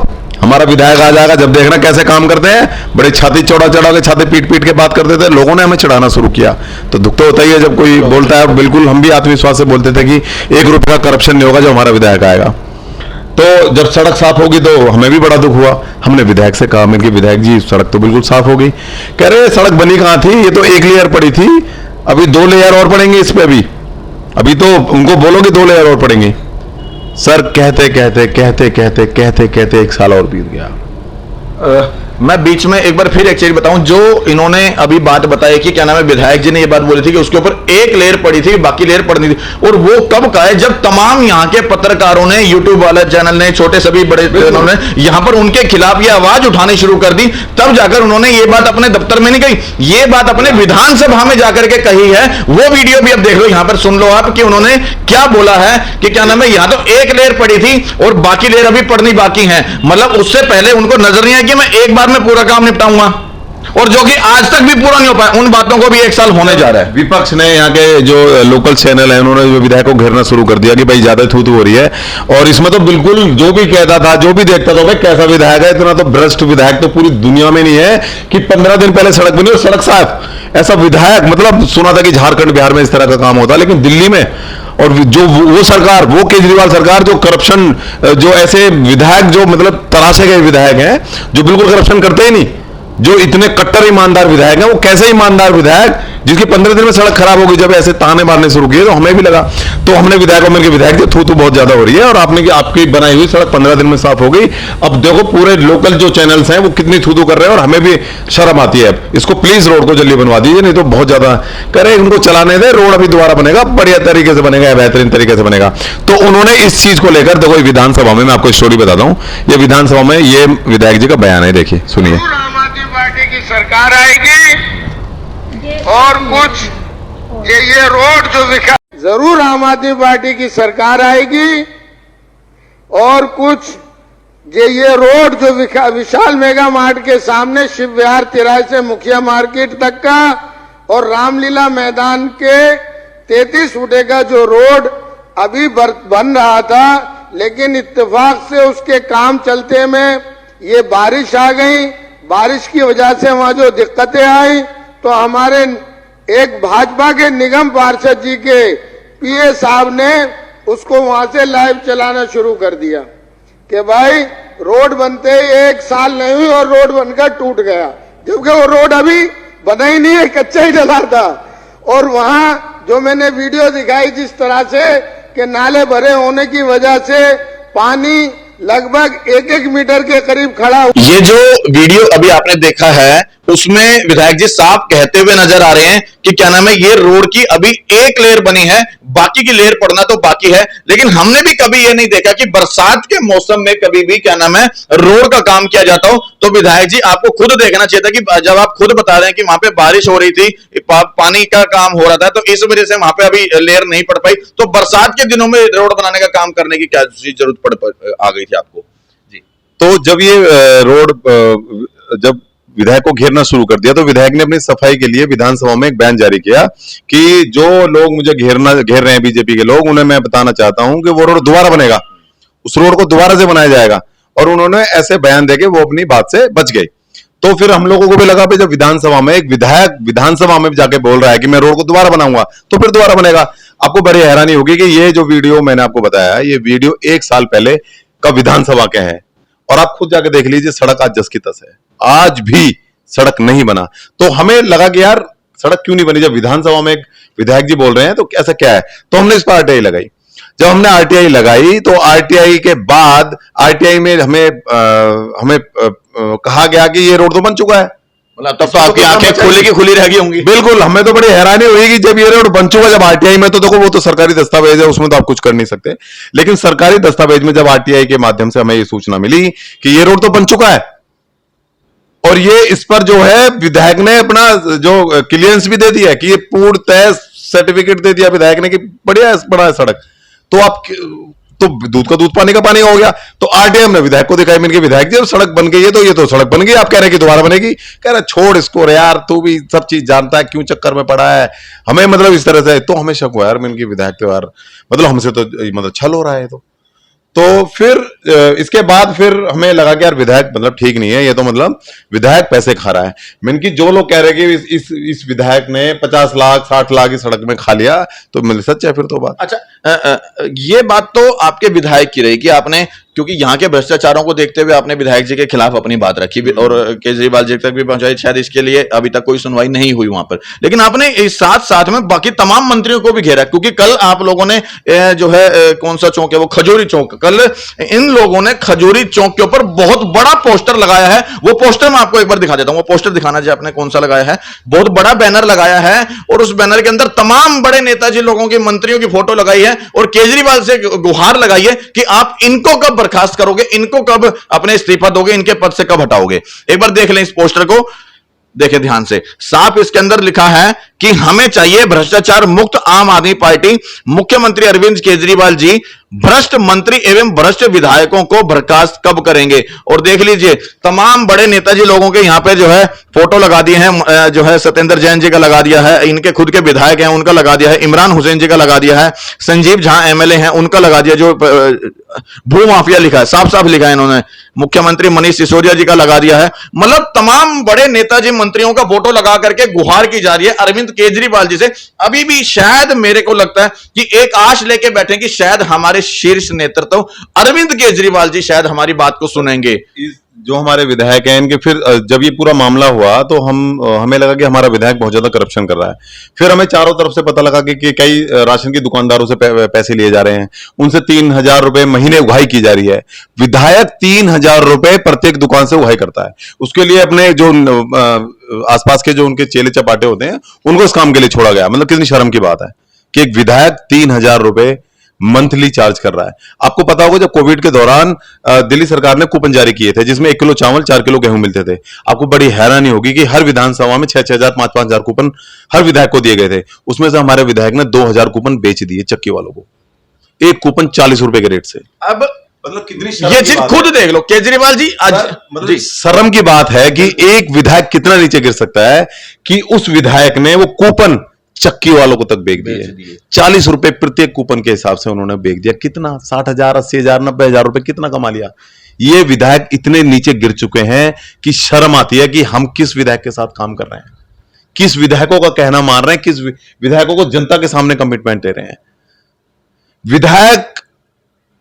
हमारा विधायक आ जाएगा, जब देखना कैसे काम करते हैं, बड़े छाती चौड़ा चढ़ा के छाती पीट पीट के बात करते थे। लोगों ने हमें चढ़ाना शुरू किया, तो दुख तो होता ही है जब कोई बोलता है। बिल्कुल हम भी आत्मविश्वास से बोलते थे कि 1 रुपए का करप्शन नहीं होगा जो हमारा विधायक आएगा। तो जब सड़क साफ होगी तो हमें भी बड़ा दुख हुआ। हमने विधायक से कहा मिलकर, विधायक जी सड़क तो बिल्कुल साफ हो गई। कह रहे सड़क बनी कहां थी, ये तो 1 लेयर पड़ी थी, अभी 2 लेयर और पड़ेंगे इस पे भी, अभी तो उनको बोलोगे 2 लेयर और पड़ेंगे। सर कहते कहते कहते कहते कहते कहते 1 साल और बीत गया। मैं बीच में एक बार फिर एक चीज बताऊं, जो इन्होंने अभी बात बताई कि क्या नाम है, विधायक जी ने ये बात बोली थी कि उसके ऊपर 1 लेयर पड़ी थी, बाकी लेयर पड़नी थी। और वो कब का है, जब तमाम यहाँ के पत्रकारों ने, यूट्यूब वाले चैनल ने, छोटे सभी बड़े चैनलों ने यहाँ पर उनके खिलाफ ये आवाज उठानी शुरू कर दी, तब जाकर उन्होंने ये बात अपने दफ्तर में नहीं कही, ये बात अपने विधानसभा में जाकर के कही है। वो वीडियो भी अब देख लो, यहाँ पर सुन लो आप कि उन्होंने क्या बोला है कि क्या नाम है, यहाँ तो 1 लेयर पड़ी थी और बाकी लेयर अभी पड़नी बाकी है। मतलब उससे पहले उनको नजर नहीं आया कि मैं एक बार में पूरा काम निपटाऊंगा, और जो कि आज तक भी पूरा नहीं हो पाया। उन बातों को भी 1 साल होने जा रहा है। विपक्ष ने, यहाँ के जो लोकल चैनल है, उन्होंने विधायक को घेरना शुरू कर दिया कि भाई ज्यादा थू हो रही है। और इसमें तो बिल्कुल जो भी कहता था, जो भी देखता था, भाई कैसा विधायक है, इतना तो भ्रष्ट विधायक तो पूरी दुनिया में नहीं है कि 15 दिन पहले सड़क बनी और सड़क साफ। ऐसा विधायक, मतलब सुना था कि झारखंड बिहार में इस तरह का काम होता है, लेकिन दिल्ली में, और जो वो सरकार, वो केजरीवाल सरकार जो करप्शन, जो ऐसे विधायक जो मतलब तराशे गए विधायक हैं, जो बिल्कुल करप्शन करते ही नहीं, जो इतने कट्टर ईमानदार विधायक हैं, वो कैसे ईमानदार विधायक जिसकी 15 दिन में सड़क खराब हो गई। जब ऐसे ताने मारने शुरू किए तो हमें भी लगा, तो हमने विधायकों में विधायक जो थू बहुत ज्यादा हो रही है और आपकी बनाई हुई सड़क 15 दिन में साफ हो गई। अब देखो पूरे लोकल जो चैनल्स हैं वो कितनी थू कर रहे हैं, और हमें भी शर्म आती है। अब इसको प्लीज रोड को जल्दी बनवा दीजिए, नहीं तो बहुत ज्यादा करे, उनको चलाने दे, रोड अभी दोबारा बनेगा, बढ़िया तरीके से बनेगा, बेहतरीन तरीके से बनेगा। तो उन्होंने इस चीज को लेकर, देखो विधानसभा में, मैं आपको स्टोरी बताता हूं, ये विधानसभा में ये विधायक जी का बयान है, देखिए सुनिए। पार्टी की सरकार आएगी और कुछ ये रोड जो विकास, जरूर आम आदमी पार्टी की सरकार आएगी और कुछ ये रोड जो विशाल मेगा मार्ट के सामने शिव विहार तिराहे से मुखिया मार्केट तक का और रामलीला मैदान के 33 फुटे का जो रोड अभी बन रहा था, लेकिन इत्तेफाक से उसके काम चलते में ये बारिश आ गई। बारिश की वजह से वहां जो दिक्कतें आई, तो हमारे एक भाजपा के निगम पार्षद जी के पीए साहब ने उसको वहां से लाइव चलाना शुरू कर दिया कि भाई रोड बनते 1 साल नहीं हुई और रोड बनकर टूट गया, जबकि वो रोड अभी बना ही नहीं है, कच्चा ही डला था। और वहां जो मैंने वीडियो दिखाई जिस तरह से कि नाले भरे होने की वजह से पानी लगभग 1-1 मीटर के करीब खड़ा। ये जो वीडियो अभी आपने देखा है उसमें विधायक जी साफ कहते हुए नजर आ रहे हैं कि क्या नाम है, ये रोड की अभी 1 लेयर बनी है, बाकी की लेयर पड़ना तो बाकी है। लेकिन हमने भी कभी ये नहीं देखा कि बरसात के मौसम में कभी भी क्या नाम है रोड का काम किया जाता हो। तो विधायक जी आपको खुद देखना चाहिए था कि जब आप खुद बता रहे हैं कि वहां पे बारिश हो रही थी, पानी का काम हो रहा था, तो इस वजह से वहां पे अभी लेयर नहीं पड़ पाई, तो बरसात के दिनों में रोड बनाने का काम करने की क्या जरूरत आ गई थी आपको जी? तो जब ये रोड जब विधायक को घेरना शुरू कर दिया, तो विधायक ने अपनी सफाई के लिए विधानसभा में एक बयान जारी किया कि जो लोग मुझे घेर रहे हैं बीजेपी के लोग, उन्हें मैं बताना चाहता हूं कि वो रोड दोबारा बनेगा, उस रोड को दोबारा से बनाया जाएगा। और उन्होंने ऐसे बयान देके वो अपनी बात से बच गए। तो फिर हम लोगों को भी लगा जब विधानसभा में एक विधायक विधानसभा में जाके बोल रहा है कि मैं रोड को दोबारा बनाऊंगा, तो फिर दोबारा बनेगा। आपको बड़ी हैरानी होगी कि ये जो वीडियो मैंने आपको बताया, ये वीडियो 1 साल पहले का विधानसभा के हैं, और आप खुद जाके देख लीजिए, सड़क आज जस की तस है, आज भी सड़क नहीं बना। तो हमें लगा कि यार सड़क क्यों नहीं बनी, जब विधानसभा में एक विधायक जी बोल रहे हैं तो ऐसा क्या है। तो हमने इस पर आरटीआई लगाई। जब हमने आरटीआई लगाई तो आरटीआई के बाद आरटीआई में हमें कहा गया कि ये रोड तो बन चुका है। मतलब तब तो आपकी आंखें खुली की खुली रह गई होंगी। बिल्कुल, हमें तो बड़ी हैरानी हुई कि जब ये रोड बन चुका, जब आरटीआई में, तो देखो वो तो सरकारी दस्तावेज है, उसमें तो आप कुछ कर नहीं सकते, लेकिन सरकारी दस्तावेज में जब आरटीआई के माध्यम से हमें ये सूचना मिली कि ये रोड तो बन चुका है, और ये इस पर जो है विधायक ने अपना जो क्लियरेंस भी दे दिया कि ये पूर्णतः सर्टिफिकेट दे दिया विधायक ने कि बढ़िया बना है सड़क। तो आप तो दूध का दूध पानी का पानी हो गया। तो आरडीएम ने विधायक को दिखाई, मैंने कहा विधायक जी अब सड़क बन गई है तो ये तो सड़क बन गई, आप कह रहे हैं कि दोबारा बनेगी। कह रहे छोड़ इसको रे यार, तू भी सब चीज जानता है, क्यों चक्कर में पड़ा है हमें, मतलब इस तरह से। तो हमें शक हुआ यार, मैंने कहा विधायक तो यार मतलब हमसे तो मतलब छल हो रहा है। तो फिर इसके बाद फिर हमें लगा कि यार विधायक मतलब ठीक नहीं है, ये तो मतलब विधायक पैसे खा रहा है। मैंने कि जो लोग कह रहे हैं कि इस विधायक ने 50 लाख 60 लाख इस सड़क में खा लिया, तो मतलब सच है फिर तो बात। अच्छा, ये बात तो आपके विधायक की रही कि आपने, क्योंकि यहाँ के भ्रष्टाचारों को देखते हुए आपने विधायक जी के खिलाफ अपनी बात रखी और केजरीवाल जी तक भी पहुंचाई, शायद इसके लिए अभी तक कोई सुनवाई नहीं हुई वहां पर। लेकिन आपने इस साथ साथ में बाकी तमाम मंत्रियों को भी घेरा, क्योंकि कल आप लोगों ने जो है कौन सा चौक है वो, खजूरी चौक, कल इन लोगों ने खजूरी चौक के ऊपर बहुत बड़ा पोस्टर लगाया है। वो पोस्टर मैं आपको एक बार दिखा देता हूं, वो पोस्टर दिखाना जी आपने कौन सा लगाया है। बहुत बड़ा बैनर लगाया है और उस बैनर के अंदर तमाम बड़े नेताजी लोगों की, मंत्रियों की फोटो लगाई है और केजरीवाल से गुहार लगाई है कि आप इनको कब बर्खास्त करोगे, इनको कब अपने इस्तीफा दोगे, इनके पद से कब हटाओगे। एक बार देख लें इस पोस्टर को, देखें ध्यान से। साफ इसके अंदर लिखा है कि हमें चाहिए भ्रष्टाचार मुक्त आम आदमी पार्टी, मुख्यमंत्री अरविंद केजरीवाल जी भ्रष्ट मंत्री एवं भ्रष्ट विधायकों को बर्खास्त कब करेंगे। और देख लीजिए तमाम बड़े नेताजी लोगों के यहां पे जो है फोटो लगा दिए हैं, जो है सत्येंद्र जैन जी का लगा दिया है, इनके खुद के विधायक हैं उनका लगा दिया है, इमरान हुसैन जी का लगा दिया है, संजीव झा एमएलए हैं उनका लगा दिया, जो भू माफिया लिखा है, साफ साफ लिखा है इन्होंने, मुख्यमंत्री मनीष सिसोदिया जी का लगा दिया है। मतलब तमाम बड़े नेताजी मंत्रियों का फोटो लगा करके गुहार की जा रही है अरविंद केजरीवाल जी से। अभी भी शायद मेरे को लगता है कि एक आश लेके बैठे कि शायद हमारे शीर्ष नेतृत्व अरविंद केजरीवाल जी शायद हमारी बात को सुनेंगे। जो हमारे विधायक हैं इनके, फिर जब ये पूरा मामला हुआ तो हमें लगा कि हमारा विधायक बहुत ज्यादा करप्शन कर रहा है। फिर हमें चारों तरफ से पता लगा कि कई राशन की दुकानदारों से पैसे लिए जा रहे हैं, उनसे 3000 रुपए महीने उगाही की जा रही है। विधायक 3000 रुपए प्रत्येक दुकान से उगाही करता है, उसके लिए अपने जो आसपास के जो उनके चेले चपाटे होते हैं उनको इस काम के लिए छोड़ा गया। मतलब कितनी शर्म की बात है कि एक विधायक 3000 रुपए मंथली चार्ज कर रहा है। आपको पता होगा जब कोविड के दौरान दिल्ली सरकार ने कूपन जारी किए थे जिसमें 1 किलो चावल 4 किलो गेहूं मिलते थे। आपको बड़ी हैरानी होगी कि हर विधानसभा में 6-6 हजार 5-5 हजार कूपन हर विधायक को दिए गए थे। उसमें से हमारे विधायक ने 2000 कूपन बेच दिए चक्की वालों को, एक कूपन 40 रुपए के रेट से। अब मतलब कितनी ये चीज खुद देख लो केजरीवाल जी, आज मतलब शर्म की बात है कि एक विधायक कितना नीचे गिर सकता है कि उस विधायक ने वो कूपन चक्की वालों को तक बेच दिए। 40 रुपए प्रत्येक कूपन के हिसाब से उन्होंने बेच दिया। कितना 60,000 80,000 90,000 रुपए कितना कमा लिया। ये विधायक इतने नीचे गिर चुके हैं कि शर्म आती है कि हम किस विधायक के साथ काम कर रहे हैं, किस विधायकों का कहना मान रहे हैं, किस विधायकों को जनता के सामने कमिटमेंट दे रहे हैं। विधायक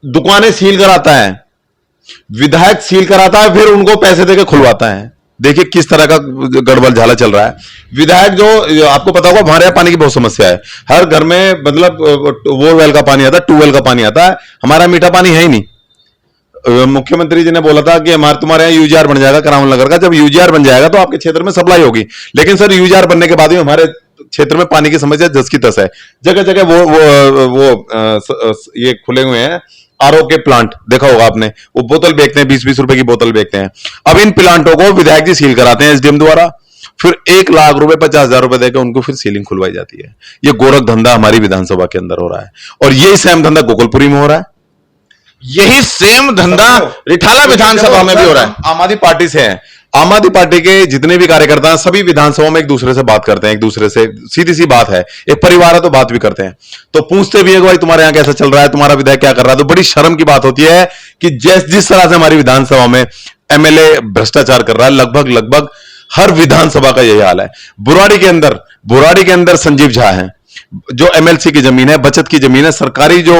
दुकानें सील कराता है, विधायक सील कराता है, फिर उनको पैसे देकर खुलवाता है। देखिए किस तरह का गड़बड़ झाला चल रहा है। विधायक जो आपको पता होगा हमारे यहाँ पानी की बहुत समस्या है, हर घर में मतलब बोरवेल का पानी आता है, ट्यूबवेल का पानी आता है, हमारा मीठा पानी है ही नहीं। मुख्यमंत्री जी ने बोला था कि तुम्हारे यहाँ यूजीआर बन जाएगा करावल नगर का, जब यूजीआर बन जाएगा तो आपके क्षेत्र में सप्लाई होगी। लेकिन सर यूजीआर बनने के बाद भी हमारे क्षेत्र में पानी की समस्या 10 की 10 है। जगह जगह वो ये खुले हुए हैं आरओ के प्लांट, देखा होगा आपने, वो बोतल बेचते हैं, 20-20 रुपए की बोतल बेचते हैं। अब इन प्लांटों को विधायक जी सील कराते हैं एसडीएम द्वारा, फिर 1 लाख रुपए 50,000 रुपए देकर उनको फिर सीलिंग खुलवाई जाती है। ये गोरख धंधा हमारी विधानसभा के अंदर हो रहा है और यही सेम धंधा गोकुलपुरी में हो रहा है, यही सेम धंधा रिठाला विधानसभा में भी हो रहा है। आम आदमी पार्टी से है, आम आदमी पार्टी के जितने भी कार्यकर्ता हैं सभी विधानसभा में एक दूसरे से बात करते हैं, एक दूसरे से सीधी सी बात है, एक परिवार है तो बात भी करते हैं, तो पूछते भी है भाई तुम्हारे यहाँ कैसा चल रहा है, तुम्हारा विधायक क्या कर रहा है। तो बड़ी शर्म की बात होती है कि जिस तरह से हमारी विधानसभा में एमएलए भ्रष्टाचार कर रहा है, लगभग हर विधानसभा का यही हाल है। बुराड़ी के अंदर संजीव झा है, जो एमएलसी की जमीन है, बचत की जमीन है, सरकारी जो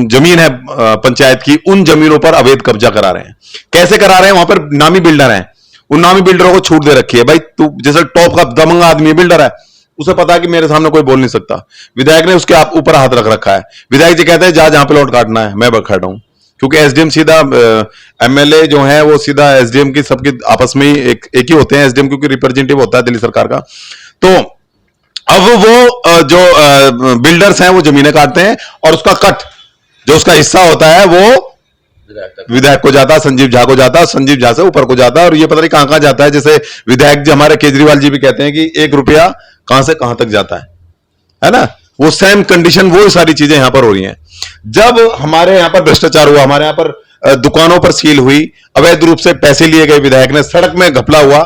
जमीन है पंचायत की, उन जमीनों पर अवैध कब्जा करा रहे हैं। कैसे करा रहे हैं, वहां पर नामी बिल्डर हैं, उन नामी बिल्डरों को छूट दे रखी है। भाई तू जैसे टॉप का दबंग आदमी बिल्डर है, उसे पता है कि मेरे सामने कोई बोल नहीं सकता, विधायक ने उसके ऊपर हाथ रख रखा है। विधायक जी कहते हैं जहां पे प्लॉट काटना है मैं खड़ा हूं, क्योंकि एसडीएम सीधा एमएलए जो है वो सीधा एसडीएम की सबके आपस में एक ही होते हैं, एसडीएम क्योंकि रिप्रेजेंटेटिव होता है दिल्ली सरकार का। तो अब वो जो बिल्डर्स हैं वो जमीनें काटते हैं और उसका कट जो उसका हिस्सा होता है वो विधायक को जाता है, संजीव झा को जाता है, संजीव झा से ऊपर को जाता है, और ये पता नहीं कहां जाता है। जैसे विधायक जी हमारे केजरीवाल जी भी कहते हैं कि 1 रुपया कहां से कहां तक जाता है ना, वो सेम कंडीशन वो सारी चीजें यहां पर हो रही हैं। जब हमारे यहां पर भ्रष्टाचार हुआ, हमारे यहां पर दुकानों पर सील हुई, अवैध रूप से पैसे लिए गए, विधायक ने सड़क में घपला हुआ,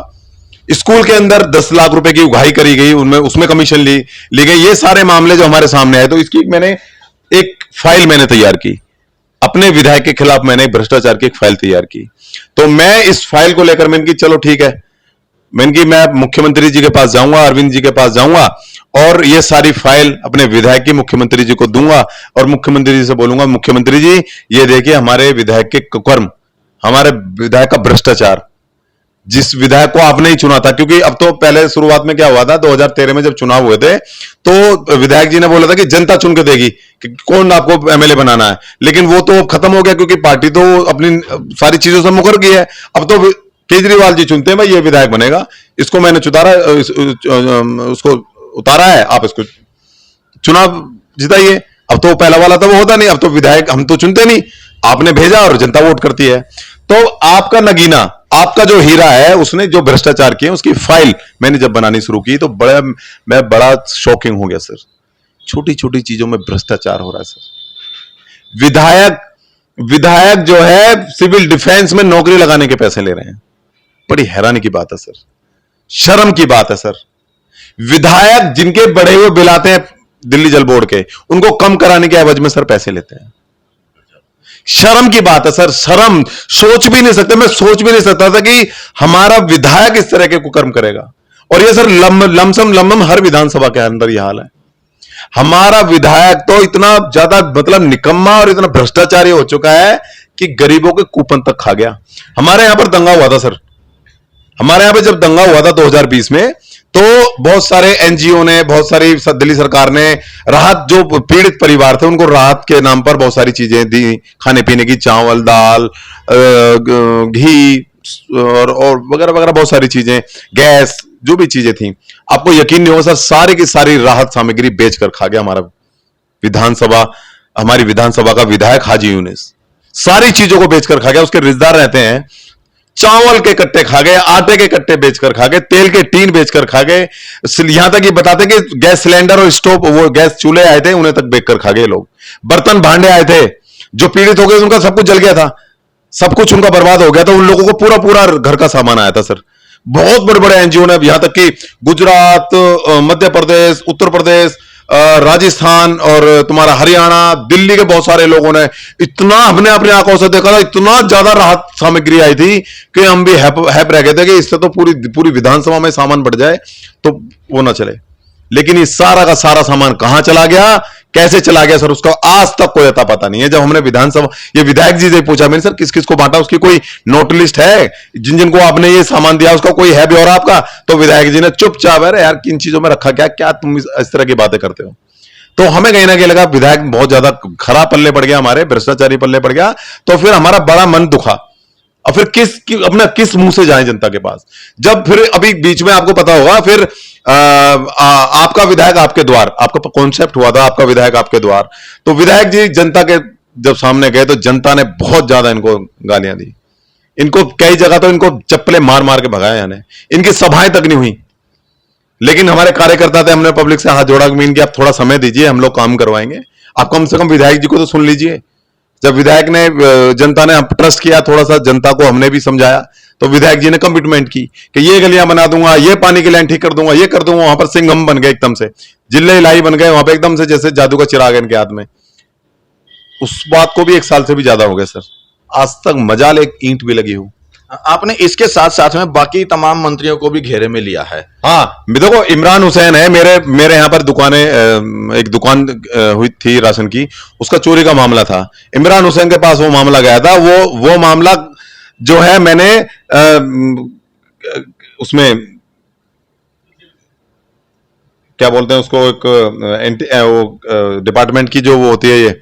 स्कूल के अंदर 10 लाख रुपए की उगाही करी गई, उनमें उसमें कमीशन ली गई, ये सारे मामले जो हमारे सामने आए, तो इसकी मैंने एक फाइल मैंने तैयार की, अपने विधायक के खिलाफ मैंने भ्रष्टाचार की एक फाइल तैयार की। तो मैं इस फाइल को लेकर मैंने की चलो ठीक है, मैंने की मैं मुख्यमंत्री जी के पास जाऊंगा, अरविंद जी के पास जाऊंगा और ये सारी फाइल अपने विधायक की मुख्यमंत्री जी को दूंगा और मुख्यमंत्री जी से बोलूंगा, मुख्यमंत्री जी ये देखिए हमारे विधायक के कुकर्म, हमारे विधायक का भ्रष्टाचार, जिस विधायक को आपने ही चुना था, क्योंकि अब तो पहले शुरुआत में क्या हुआ था 2013 में जब चुनाव हुए थे तो विधायक जी ने बोला था कि जनता चुन के देगी कि कौन आपको एमएलए बनाना है, लेकिन वो तो खत्म हो गया क्योंकि पार्टी तो अपनी सारी चीजों से मुकर गई है। अब तो केजरीवाल जी चुनते हैं भाई ये विधायक बनेगा, इसको मैंने उसको उतारा है, आप इसको चुनाव जिताइए। अब तो पहला वाला तो वो होता नहीं, अब तो विधायक हम तो चुनते नहीं, आपने भेजा और जनता वोट करती है। तो आपका नगीना, आपका जो हीरा है, उसने जो भ्रष्टाचार किए उसकी फाइल मैंने जब बनानी शुरू की तो मैं बड़ा शॉकिंग हो गया सर। छोटी छोटी चीजों में भ्रष्टाचार हो रहा है सर। विधायक जो है सिविल डिफेंस में नौकरी लगाने के पैसे ले रहे हैं, बड़ी हैरानी की बात है सर, शर्म की बात है सर। विधायक जिनके बढ़े हुए बिल आते हैं दिल्ली जल बोर्ड के, उनको कम कराने के एवज में सर पैसे लेते हैं। शर्म की बात है सर, शर्म। सोच भी नहीं सकते, मैं सोच भी नहीं सकता था कि हमारा विधायक इस तरह के कुकर्म करेगा। और ये सर लमसम हर विधानसभा के अंदर यह हाल है। हमारा विधायक तो इतना ज्यादा मतलब निकम्मा और इतना भ्रष्टाचारी हो चुका है कि गरीबों के कूपन तक खा गया। हमारे यहां पर दंगा हुआ था सर, हमारे यहां पे जब दंगा हुआ था 2020 में, तो बहुत सारे एनजीओ ने, बहुत सारी दिल्ली सरकार ने राहत, जो पीड़ित परिवार थे उनको राहत के नाम पर बहुत सारी चीजें दी, खाने पीने की, चावल, दाल, घी और वगैरह वगैरह बहुत सारी चीजें, गैस, जो भी चीजें थी। आपको यकीन नहीं होगा सर, सारी की सारी राहत सामग्री बेचकर खा गया हमारी विधानसभा का विधायक हाजी यूनिस। सारी चीजों को बेचकर खा गया। उसके रिश्तेदार रहते हैं, चावल के कट्टे खा गए, आटे के कट्टे बेचकर खा गए, तेल के टीन बेचकर खा गए, यहां तक ये बताते कि गैस सिलेंडर और स्टोव, वो गैस चूल्हे आए थे उन्हें तक बेचकर खा गए लोग। बर्तन भांडे आए थे, जो पीड़ित हो गए उनका सब कुछ जल गया था, सब कुछ उनका बर्बाद हो गया था। उन लोगों को पूरा पूरा घर का सामान आया था सर। बहुत बड़े बड़े एनजीओ ने, यहां तक कि गुजरात, मध्य प्रदेश, उत्तर प्रदेश, राजस्थान और तुम्हारा हरियाणा, दिल्ली के बहुत सारे लोगों ने, इतना हमने अपनी आंखों से देखा था, इतना ज्यादा राहत सामग्री आई थी कि हम भी हैप रह गए थे कि इससे तो पूरी विधानसभा में सामान बढ़ जाए तो वो ना चले। लेकिन ये सारा का सारा सामान कहां चला गया, कैसे चला गया सर, उसका आज तक कोई अता पता नहीं है। जब हमने विधानसभा, ये विधायक जी से पूछा मैंने, सर किस किस को बांटा, उसकी कोई नोट लिस्ट है, जिन जिनको आपने ये सामान दिया उसका कोई है ब्यौरा आपका? तो विधायक जी ने चुपचाप, अरे यार किन चीजों में रखा क्या तुम इस तरह की बातें करते हो। तो हमें कहीं ना कहीं लगा विधायक बहुत ज्यादा खराब पल्ले पड़ गया, हमारे भ्रष्टाचारी पल्ले पड़ गया। तो फिर हमारा बड़ा मन दुखा, और फिर अपना किस मुंह से जाए जनता के पास। जब फिर अभी बीच में आपको पता होगा, फिर आपका विधायक आपके द्वार, आपका कॉन्सेप्ट हुआ था आपका विधायक आपके द्वार। तो विधायक जी जनता के जब सामने गए तो जनता ने बहुत ज्यादा इनको गालियां दी, इनको कई जगह तो इनको चप्पलें मार मार के भगाया, यानी इनकी सभाएं तक नहीं हुई। लेकिन हमारे कार्यकर्ता थे, हमने पब्लिक से हाथ जोड़ा कि आप थोड़ा समय दीजिए, हम लोग काम करवाएंगे। आप कम से कम विधायक जी को तो सुन लीजिए। जब विधायक ने, जनता ने ट्रस्ट किया थोड़ा सा, जनता को हमने भी समझाया, तो विधायक जी ने कमिटमेंट की कि ये गलियां बना दूंगा, ये पानी की लाइन ठीक कर दूंगा, ये कर दूंगा। वहां पर सिंघम बन गए, एकदम से जिले इलाही बन गए वहां पे, एकदम से जैसे जादू का चिराग इनके हाथ में। उस बात को भी 1 साल से भी ज्यादा हो गया सर, आज तक मजाल एक ईंट भी लगी हो। आपने इसके साथ साथ में बाकी तमाम मंत्रियों को भी घेरे में लिया है। हाँ, देखो इमरान हुसैन है, मेरे यहाँ पर एक दुकान हुई थी राशन की, उसका चोरी का मामला था। इमरान हुसैन के पास वो मामला गया था। वो मामला जो है, मैंने उसमें क्या बोलते हैं उसको, एक डिपार्टमेंट की जो वो होती है, ये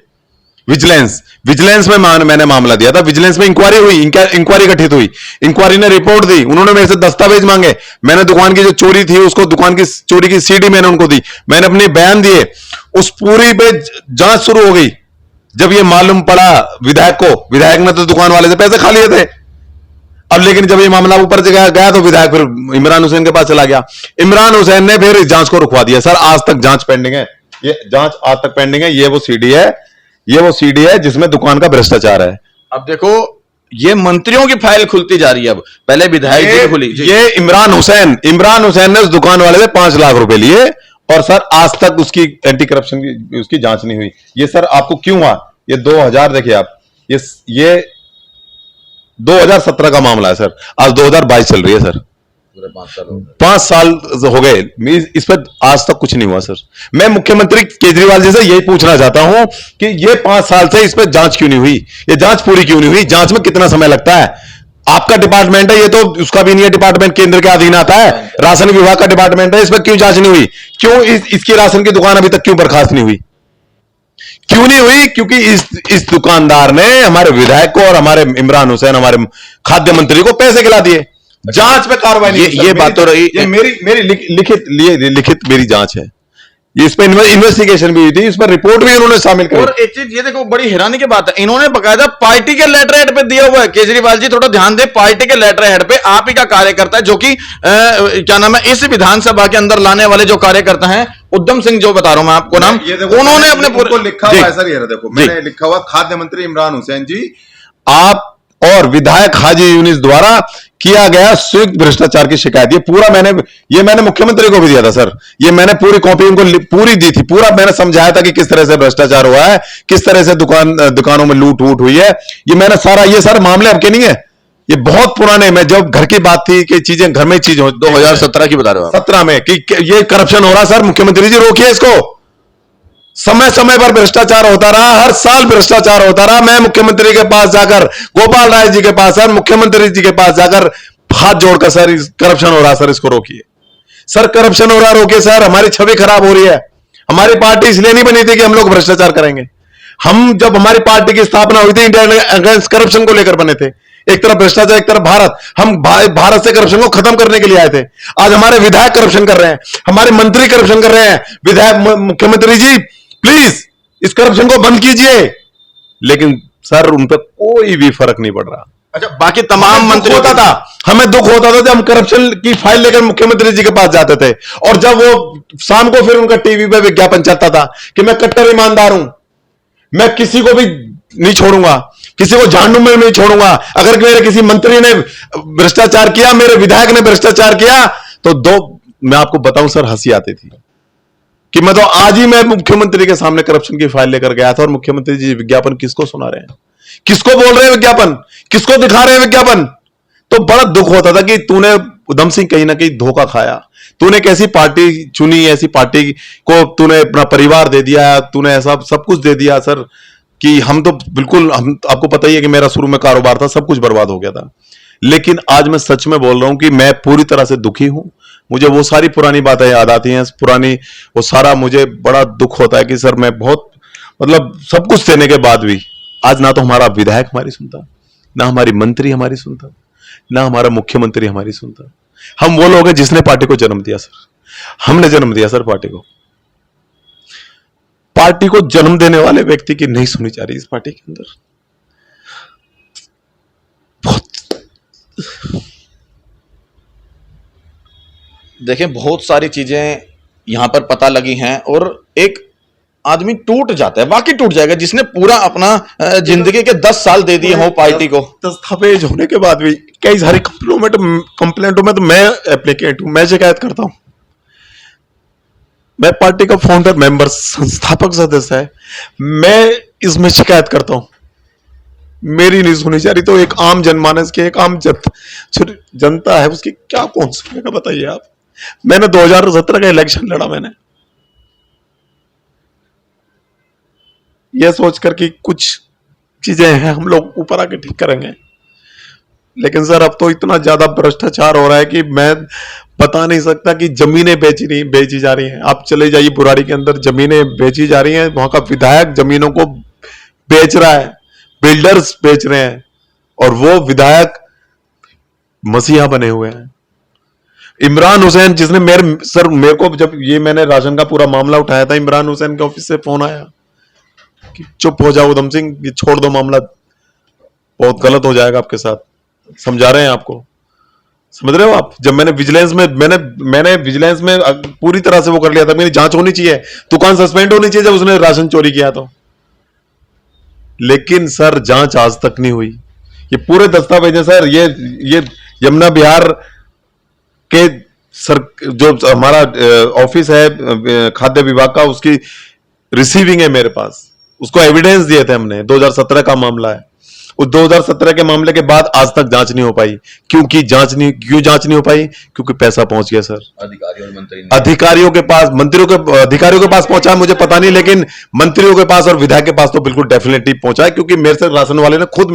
विजिलेंस में मैंने मामला दिया था। विजिलेंस में इंक्वायरी हुई, इंक्वायरी गठित हुई, इंक्वायरी ने रिपोर्ट दी, उन्होंने मेरे से दस्तावेज मांगे, मैंने दुकान की जो चोरी थी उसको, दुकान की चोरी की सीडी मैंने उनको दी, मैंने अपने बयान दिए, उस पूरी पे जांच शुरू हो गई। जब ये मालूम पड़ा विधायक ने तो दुकान वाले से पैसे खा लिए थे। अब लेकिन जब ये मामला ऊपर गया तो विधायक फिर इमरान हुसैन के पास चला गया। इमरान हुसैन ने फिर इस जांच को रुकवा दिया। सर आज तक जांच पेंडिंग है, ये जांच आज तक पेंडिंग है। ये वो सीडी है, ये वो सीडी है जिसमें दुकान का भ्रष्टाचार है। अब देखो ये मंत्रियों की फाइल खुलती जा रही है, अब पहले विधायक जी की खुली जी। ये इमरान हुसैन ने उस दुकान वाले से 5 लाख रुपए लिए और सर आज तक उसकी एंटी करप्शन की उसकी जांच नहीं हुई। ये सर आपको क्यों हुआ? ये 2000 देखिए आप, ये 2017 का मामला है सर, आज 2022 चल रही है सर, 5 साल हो गए, इस पर आज तक कुछ नहीं हुआ सर। मैं मुख्यमंत्री केजरीवाल जी से यही पूछना चाहता हूं कि ये 5 साल से इस पर जांच क्यों नहीं हुई, ये जांच पूरी क्यों नहीं हुई, जांच में कितना समय लगता है? आपका डिपार्टमेंट है, ये तो उसका भी नहीं है डिपार्टमेंट, केंद्र के अधीन आता है, राशन विभाग का डिपार्टमेंट है, इस पर क्यों जांच नहीं हुई? क्यों इसकी राशन की दुकान अभी तक क्यों बर्खास्त नहीं हुई? क्यों नहीं हुई? क्योंकि इस दुकानदार ने हमारे विधायक को और हमारे इमरान हुसैन हमारे खाद्य मंत्री को पैसे खिला दिए। जांच पे कार्रवाई नहीं। ये बात तो रही, ये मेरी लिखित मेरी जांच है, ये इस पर इन्वेस्टिगेशन भी हुई थी, इस पर रिपोर्ट भी उन्होंने शामिल करी। और एक चीज ये देखो बड़ी हैरानी की बात है, इन्होंने बकायदा पार्टी के लेटर हेड पे दिया हुआ है। केजरीवाल जी थोड़ा ध्यान दे, पार्टी के लेटर हेड पे आप ही का कार्यकर्ता है, जो कि क्या नाम है, इस विधानसभा के अंदर लाने वाले जो कार्यकर्ता हैं, उद्यम सिंह जो बता रहा हूं मैं आपको नाम, उन्होंने अपने पूरे लिखा हुआ है सर, ये देखो मैंने लिखा हुआ खाद्य मंत्री इमरान हुसैन जी आप और विधायक हाजी यूनिस द्वारा किया गया संयुक्त भ्रष्टाचार की शिकायत। ये मैंने मुख्यमंत्री को भी दिया था सर, ये मैंने पूरी कॉपी उनको पूरी दी थी, पूरा मैंने समझाया था कि किस तरह से भ्रष्टाचार हुआ है, किस तरह से दुकानों में लूट वूट हुई है। ये मैंने ये सारे मामले अब के नहीं है, ये बहुत पुराने में जब घर की बात थी कि चीजें घर में चीज हो, 2017 की बता रहे हो 17 में कि ये करप्शन हो रहा। सर मुख्यमंत्री जी रोकिए इसको, समय समय पर भ्रष्टाचार होता रहा, हर साल भ्रष्टाचार होता रहा। मैं मुख्यमंत्री के पास जाकर, गोपाल राय जी के पास, सर मुख्यमंत्री जी के पास जाकर हाथ जोड़कर सर करप्शन हो रहा सर, इसको रोकिए सर, करप्शन हो रहा रोकिए सर, हमारी छवि खराब हो रही है। हमारी पार्टी इसलिए नहीं बनी थी कि हम लोग भ्रष्टाचार करेंगे। हम जब हमारी पार्टी की स्थापना हुई थी इंडिया अगेंस्ट करप्शन को लेकर बने थे, एक तरफ भ्रष्टाचार एक तरफ भारत, हम भारत से करप्शन को खत्म करने के लिए आए थे। आज हमारे विधायक करप्शन कर रहे हैं, हमारे मंत्री करप्शन कर रहे हैं। विधायक मुख्यमंत्री जी प्लीज इस करप्शन को बंद कीजिए, लेकिन सर उन पर कोई भी फर्क नहीं पड़ रहा। अच्छा, बाकी तमाम मंत्री होता था, हमें दुख होता था जब हम करप्शन की फाइल लेकर मुख्यमंत्री जी के पास जाते थे, और जब वो शाम को फिर उनका टीवी पे विज्ञापन चलता था कि मैं कट्टर ईमानदार हूं, मैं किसी को भी नहीं छोड़ूंगा, किसी को झाड़ू में नहीं छोड़ूंगा। अगर मेरे किसी मंत्री ने भ्रष्टाचार किया, मेरे विधायक ने भ्रष्टाचार किया, तो मैं आपको बताऊं सर, हंसी आती थी कि मैं तो आज ही मैं मुख्यमंत्री के सामने करप्शन की फाइल लेकर गया था, और मुख्यमंत्री जी विज्ञापन किसको सुना रहे हैं, किसको बोल रहे हैं विज्ञापन, किसको दिखा रहे हैं विज्ञापन। तो बड़ा दुख होता था कि तूने उधम सिंह कहीं ना कहीं धोखा खाया, तूने कैसी पार्टी चुनी, ऐसी पार्टी को तूने अपना परिवार दे दिया, तूने ऐसा सब कुछ दे दिया सर कि हम तो बिल्कुल, हम आपको पता ही है कि मेरा शुरू में कारोबार था, सब कुछ बर्बाद हो गया था। लेकिन आज मैं सच में बोल रहा हूं कि मैं पूरी तरह से दुखी हूं। मुझे वो सारी पुरानी बातें याद आती हैं, पुरानी वो सारा, मुझे बड़ा दुख होता है कि सर मैं बहुत, मतलब सब कुछ देने के बाद भी आज ना तो हमारा विधायक हमारी सुनता, ना हमारी मंत्री हमारी सुनता, ना हमारा मुख्यमंत्री हमारी सुनता। हम वो लोग हैं जिसने पार्टी को जन्म दिया सर, हमने जन्म दिया सर पार्टी को। पार्टी को जन्म देने वाले व्यक्ति की नहीं सुनी जा रही इस पार्टी के अंदर। देखें, बहुत सारी चीजें यहां पर पता लगी हैं, और एक आदमी टूट जाता है, वाकई टूट जाएगा, जिसने पूरा अपना जिंदगी के 10 साल दे दिए हो पार्टी को। दस्तावेज होने के बाद भी कई सारी कंप्लेंटों में तो मैं एप्लीकेंट हूं, मैं शिकायत करता हूं। मैं पार्टी का फाउंडर मेंबर, संस्थापक सदस्य है, मैं इसमें शिकायत करता हूं, मेरी नहीं सुनी जा रही। तो एक आम जनमानस के, एक आम जनता है, उसकी क्या कौन सुनेगा बताइए आप। मैंने 2017 का इलेक्शन लड़ा, मैंने यह सोचकर कि कुछ चीजें हैं हम लोग ऊपर आके ठीक करेंगे, लेकिन सर अब तो इतना ज्यादा भ्रष्टाचार हो रहा है कि मैं बता नहीं सकता कि जमीनें बेची जा रही हैं। आप चले जाइए बुराड़ी के अंदर, जमीनें बेची जा रही हैं, वहां का विधायक जमीनों को बेच रहा है, बिल्डर्स बेच रहे हैं, और वो विधायक मसीहा बने हुए हैं। इमरान हुसैन, जिसने मेरे को जब ये मैंने राशन का पूरा मामला उठाया था, इमरान हुसैन के ऑफिस से फोन आया कि चुप हो जाओ उधम सिंह, ये छोड़ दो मामला, बहुत गलत हो जाएगा आपके साथ, समझा रहे हैं आपको, समझ रहे हो आप। जब मैंने विजिलेंस में मैंने विजिलेंस में पूरी तरह से वो कर लिया था, मेरी जांच होनी चाहिए, दुकान सस्पेंड होनी चाहिए जब उसने राशन चोरी किया। तो लेकिन सर जांच आज तक नहीं हुई। ये पूरे दस्तावेज है सर, ये यमुना विहार के सर जो हमारा ऑफिस है खाद्य विभाग का, उसकी रिसीविंग है मेरे पास, उसको एविडेंस दिए थे हमने। 2017 का मामला है। उस 2017 के मामले के बाद आज तक जांच नहीं हो पाई। क्यों जांच नहीं हो पाई? क्योंकि पैसा पहुंच गया सर अधिकारियों के पास, मंत्रियों के अधिकारियों के पास पहुंचा है मुझे पता नहीं, लेकिन मंत्रियों के पास और विधायक के पास तो बिल्कुल डेफिनेटली पहुंचा है। क्योंकि मेरे से राशन वाले ने खुद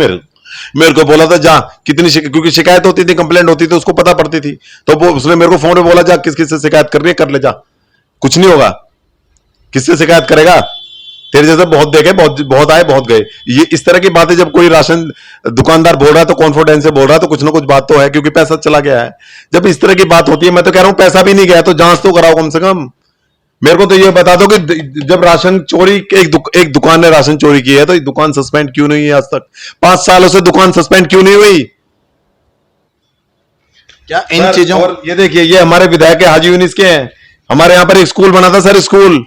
मेरे को बोला था जा कितनी क्योंकि शिकायत होती थी, कंप्लेंट होती थी, उसको पता पड़ती थी, तो वो उसने मेरे को फोन पे बोला जा किस किस से शिकायत कर रही है, कर ले जा, कुछ नहीं होगा, किससे शिकायत करेगा, तेरे जैसे बहुत देखे, बहुत आए बहुत गए। ये इस तरह की बातें जब कोई राशन दुकानदार बोल रहा है तो कॉन्फिडेंस से बोल रहा है, तो कुछ ना कुछ बात तो है, क्योंकि पैसा चला गया है। जब इस तरह की बात होती है, मैं तो कह रहा हूं पैसा भी नहीं गया तो जांच तो कराओ कम से कम। मेरे को तो ये बता दो कि जब राशन चोरी एक दुकान ने राशन चोरी की है तो ये दुकान सस्पेंड क्यों नहीं है आज तक? 5 सालों से दुकान सस्पेंड क्यों नहीं हुई? क्या इन चीजों? और ये देखिए, ये हमारे विधायक हाजी यूनिस के हैं। हमारे यहां पर एक स्कूल बना था सर, स्कूल,